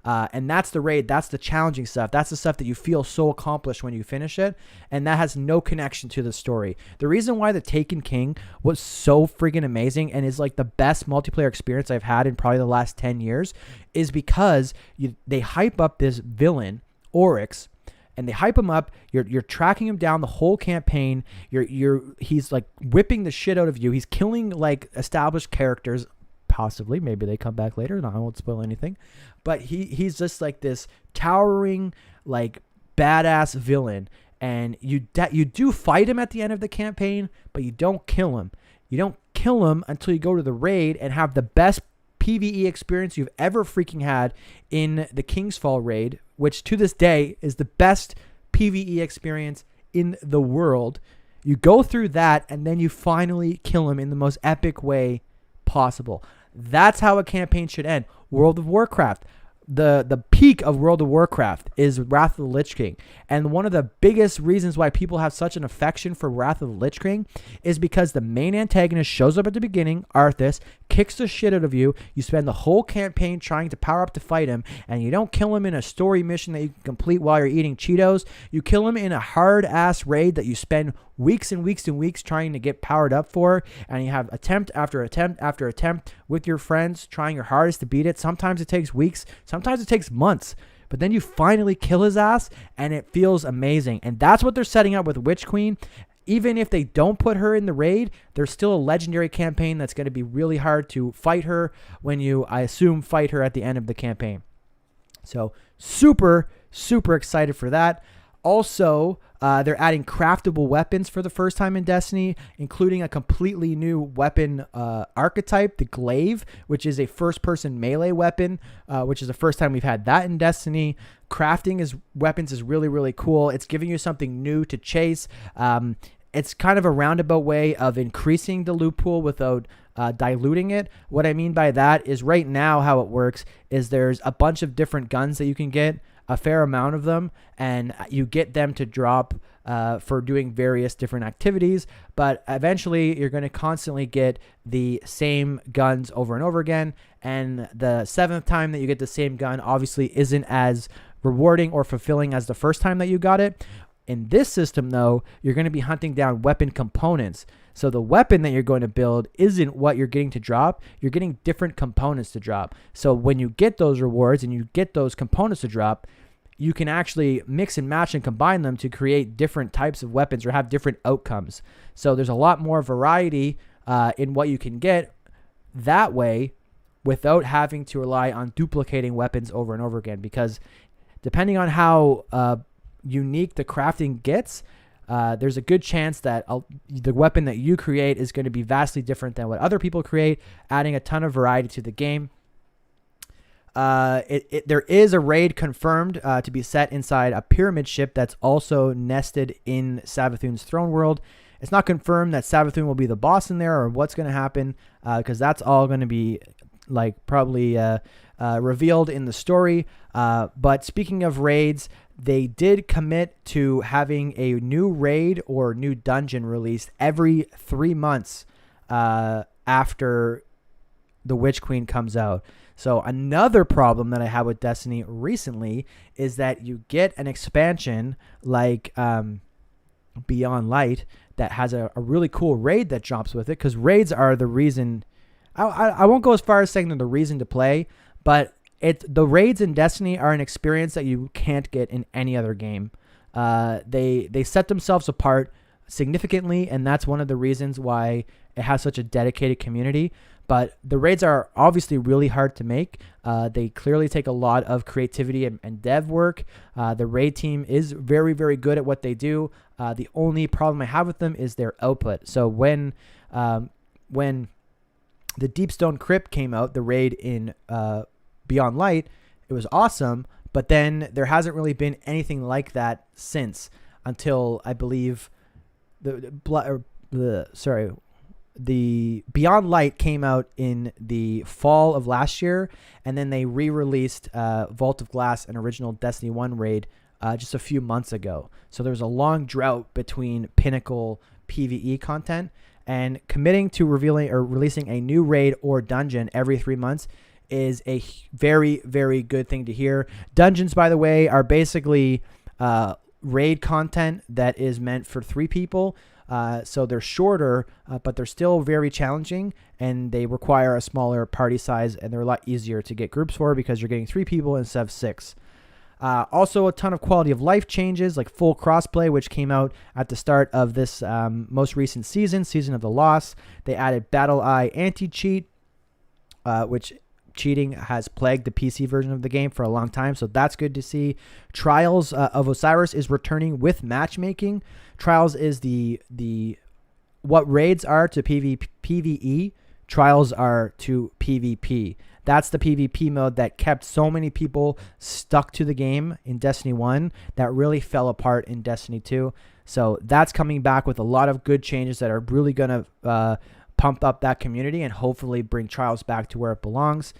And that's the raid. That's the challenging stuff. That's the stuff that you feel so accomplished when you finish it. And that has no connection to the story. The reason why the Taken King was so freaking amazing and is like the best multiplayer experience I've had in probably the last 10 years is because they hype up this villain, Oryx, and they hype him up. You're tracking him down the whole campaign. He's like whipping the shit out of you. He's killing like established characters. Possibly, maybe they come back later. No, I won't spoil anything. But he's just like this towering, like badass villain, and you do fight him at the end of the campaign, but you don't kill him. You don't kill him until you go to the raid and have the best PvE experience you've ever freaking had in the Kingsfall raid, which to this day is the best PvE experience in the world. You go through that, and then you finally kill him in the most epic way possible. That's how a campaign should end. World of Warcraft. The peak of World of Warcraft is Wrath of the Lich King. And one of the biggest reasons why people have such an affection for Wrath of the Lich King is because the main antagonist shows up at the beginning, Arthas, kicks the shit out of you. You spend the whole campaign trying to power up to fight him, and you don't kill him in a story mission that you can complete while you're eating Cheetos. You kill him in a hard-ass raid that you spend weeks and weeks and weeks trying to get powered up for, and you have attempt after attempt after attempt with your friends trying your hardest to beat it. Sometimes it takes weeks, sometimes it takes months, but then you finally kill his ass and it feels amazing. And that's what they're setting up with Witch Queen. Even if they don't put her in the raid, there's still a legendary campaign that's going to be really hard to fight her when you, I assume, fight her at the end of the campaign. So super excited for that. Also, they're adding craftable weapons for the first time in Destiny, including a completely new weapon archetype, the Glaive, which is a first-person melee weapon, which is the first time we've had that in Destiny. Crafting weapons is really, really cool. It's giving you something new to chase. It's kind of a roundabout way of increasing the loot pool without diluting it. What I mean by that is right now how it works is there's a bunch of different guns that you can get, a fair amount of them, and you get them to drop for doing various different activities, but eventually you're going to constantly get the same guns over and over again, and the seventh time that you get the same gun obviously isn't as rewarding or fulfilling as the first time that you got it. In this system, though, you're going to be hunting down weapon components. So the weapon that you're going to build isn't what you're getting to drop. You're getting different components to drop. So when you get those rewards and you get those components to drop, you can actually mix and match and combine them to create different types of weapons or have different outcomes. So there's a lot more variety in what you can get that way without having to rely on duplicating weapons over and over again, because depending on how unique the crafting gets, there's a good chance that the weapon that you create is going to be vastly different than what other people create, adding a ton of variety to the game. There is a raid confirmed to be set inside a pyramid ship that's also nested in Savathun's throne world. It's not confirmed that Savathun will be the boss in there or what's going to happen, because that's all going to be probably revealed in the story. But speaking of raids, they did commit to having a new raid or new dungeon released every 3 months after the Witch Queen comes out. So another problem that I had with Destiny recently is that you get an expansion like Beyond Light that has a really cool raid that drops with it, because raids are the reason. I won't go as far as saying they're the reason to play, but the raids in Destiny are an experience that you can't get in any other game. They set themselves apart significantly, and that's one of the reasons why it has such a dedicated community. But the raids are obviously really hard to make. They clearly take a lot of creativity and dev work. The raid team is very, very good at what they do. The only problem I have with them is their output. So when the Deepstone Crypt came out, the raid in Beyond Light, it was awesome, but then there hasn't really been anything like that since, until I believe the Beyond Light came out in the fall of last year, and then they re-released Vault of Glass, an original Destiny 1 raid, just a few months ago. So there's a long drought between Pinnacle PvE content, and committing to revealing or releasing a new raid or dungeon every 3 months is a very, very good thing to hear. Dungeons, by the way, are basically raid content that is meant for 3 people. So they're shorter, but they're still very challenging, and they require a smaller party size, and they're a lot easier to get groups for because you're getting 3 people instead of 6. Also, a ton of quality of life changes, like full crossplay, which came out at the start of this most recent Season of the Lost. They added Battle Eye anti-cheat, which cheating has plagued the PC version of the game for a long time, so that's good to see. Trials of Osiris is returning with matchmaking. Trials is the what raids are to PvE, Trials are to PvP. That's the PvP mode that kept so many people stuck to the game in Destiny 1 that really fell apart in Destiny 2. So that's coming back with a lot of good changes that are really going to pump up that community and hopefully bring Trials back to where it belongs.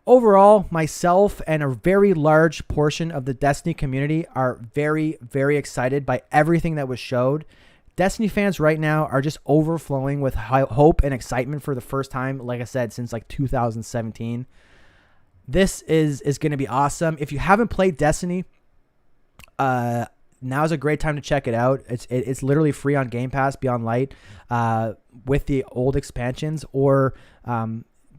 Overall, myself and a very large portion of the Destiny community are very, very excited by everything that was showed. Destiny fans right now are just overflowing with hope and excitement for the first time, like I said, since like 2017. This is going to be awesome. If you haven't played Destiny, now's a great time to check it out. It's literally free on Game Pass Beyond Light with the old expansions, or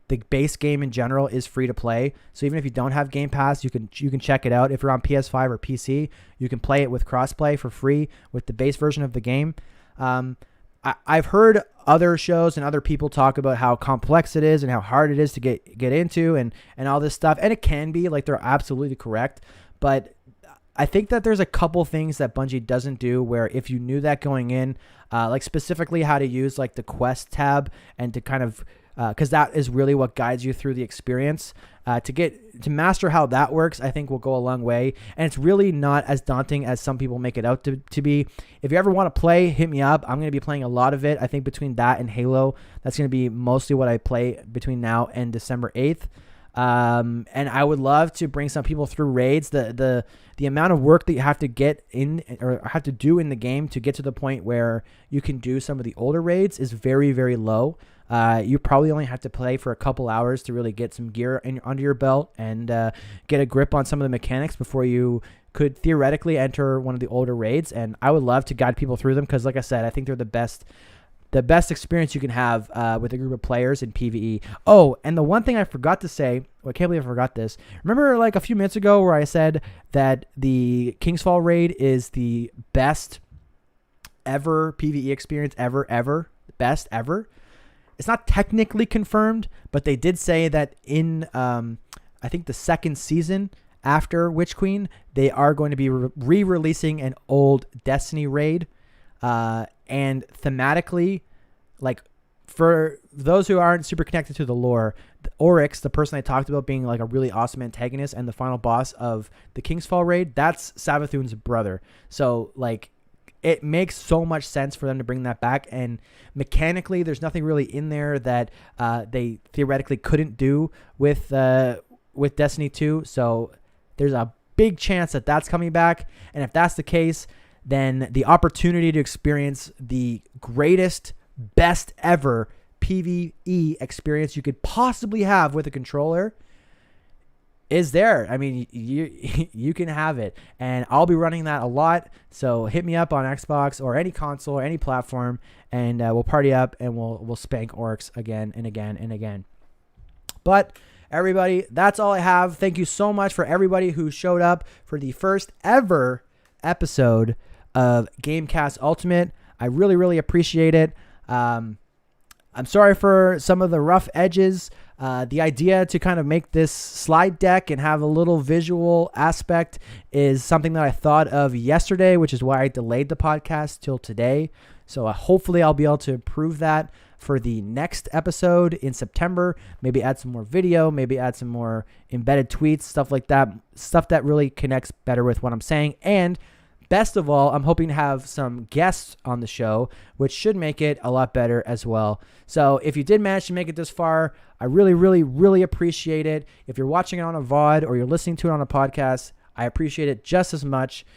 the base game in general is free to play. So even if you don't have Game Pass, you can check it out. If you're on PS5 or PC, you can play it with crossplay for free with the base version of the game. I've heard other shows and other people talk about how complex it is and how hard it is to get into and all this stuff. And it can be, like, they're absolutely correct. But I think that there's a couple things that Bungie doesn't do where if you knew that going in, like specifically how to use like the quest tab and to kind of, because that is really what guides you through the experience. to master how that works, I think will go a long way. And it's really not as daunting as some people make it out to be. If you ever want to play, hit me up. I'm going to be playing a lot of it. I think between that and Halo, that's going to be mostly what I play between now and December 8th. And I would love to bring some people through raids. The amount of work that you have to get in or have to do in the game to get to the point where you can do some of the older raids is very, very low. You probably only have to play for a couple hours to really get some gear under your belt and get a grip on some of the mechanics before you could theoretically enter one of the older raids. And I would love to guide people through them because, like I said, I think they're the best experience you can have with a group of players in PvE. Oh, and the one thing I forgot to say, I can't believe I forgot this. Remember like a few minutes ago where I said that the Kingsfall raid is the best ever PvE experience ever, best ever? It's not technically confirmed, but they did say that in, I think the second season after Witch Queen, they are going to be re-releasing an old Destiny raid. And thematically, like for those who aren't super connected to the lore, the Oryx, the person I talked about being like a really awesome antagonist and the final boss of the Kingsfall raid, that's Savathun's brother. So like it makes so much sense for them to bring that back. And mechanically, there's nothing really in there that they theoretically couldn't do with Destiny 2. So there's a big chance that that's coming back. And if that's the case, then the opportunity to experience the greatest, best ever PvE experience you could possibly have with a controller is there. I mean, you can have it, and I'll be running that a lot. So hit me up on Xbox or any console or any platform, and we'll party up and we'll spank orcs again and again and again. But everybody, that's all I have. Thank you so much for everybody who showed up for the first ever episode of Gamecast Ultimate. I really, really appreciate it. I'm sorry for some of the rough edges. The idea to kind of make this slide deck and have a little visual aspect is something that I thought of yesterday, which is why I delayed the podcast till today. So hopefully I'll be able to improve that for the next episode in September. Maybe add some more video, maybe add some more embedded tweets, stuff like that. Stuff that really connects better with what I'm saying. And best of all, I'm hoping to have some guests on the show, which should make it a lot better as well. So if you did manage to make it this far, I really, really, really appreciate it. If you're watching it on a VOD or you're listening to it on a podcast, I appreciate it just as much.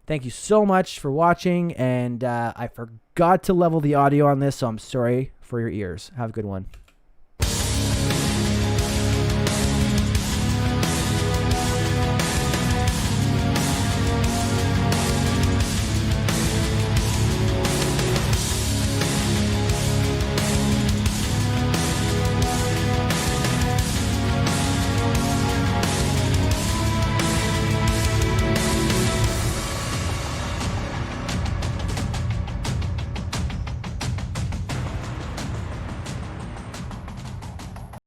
Thank you so much for watching, and I forgot to level the audio on this, so I'm sorry for your ears. Have a good one.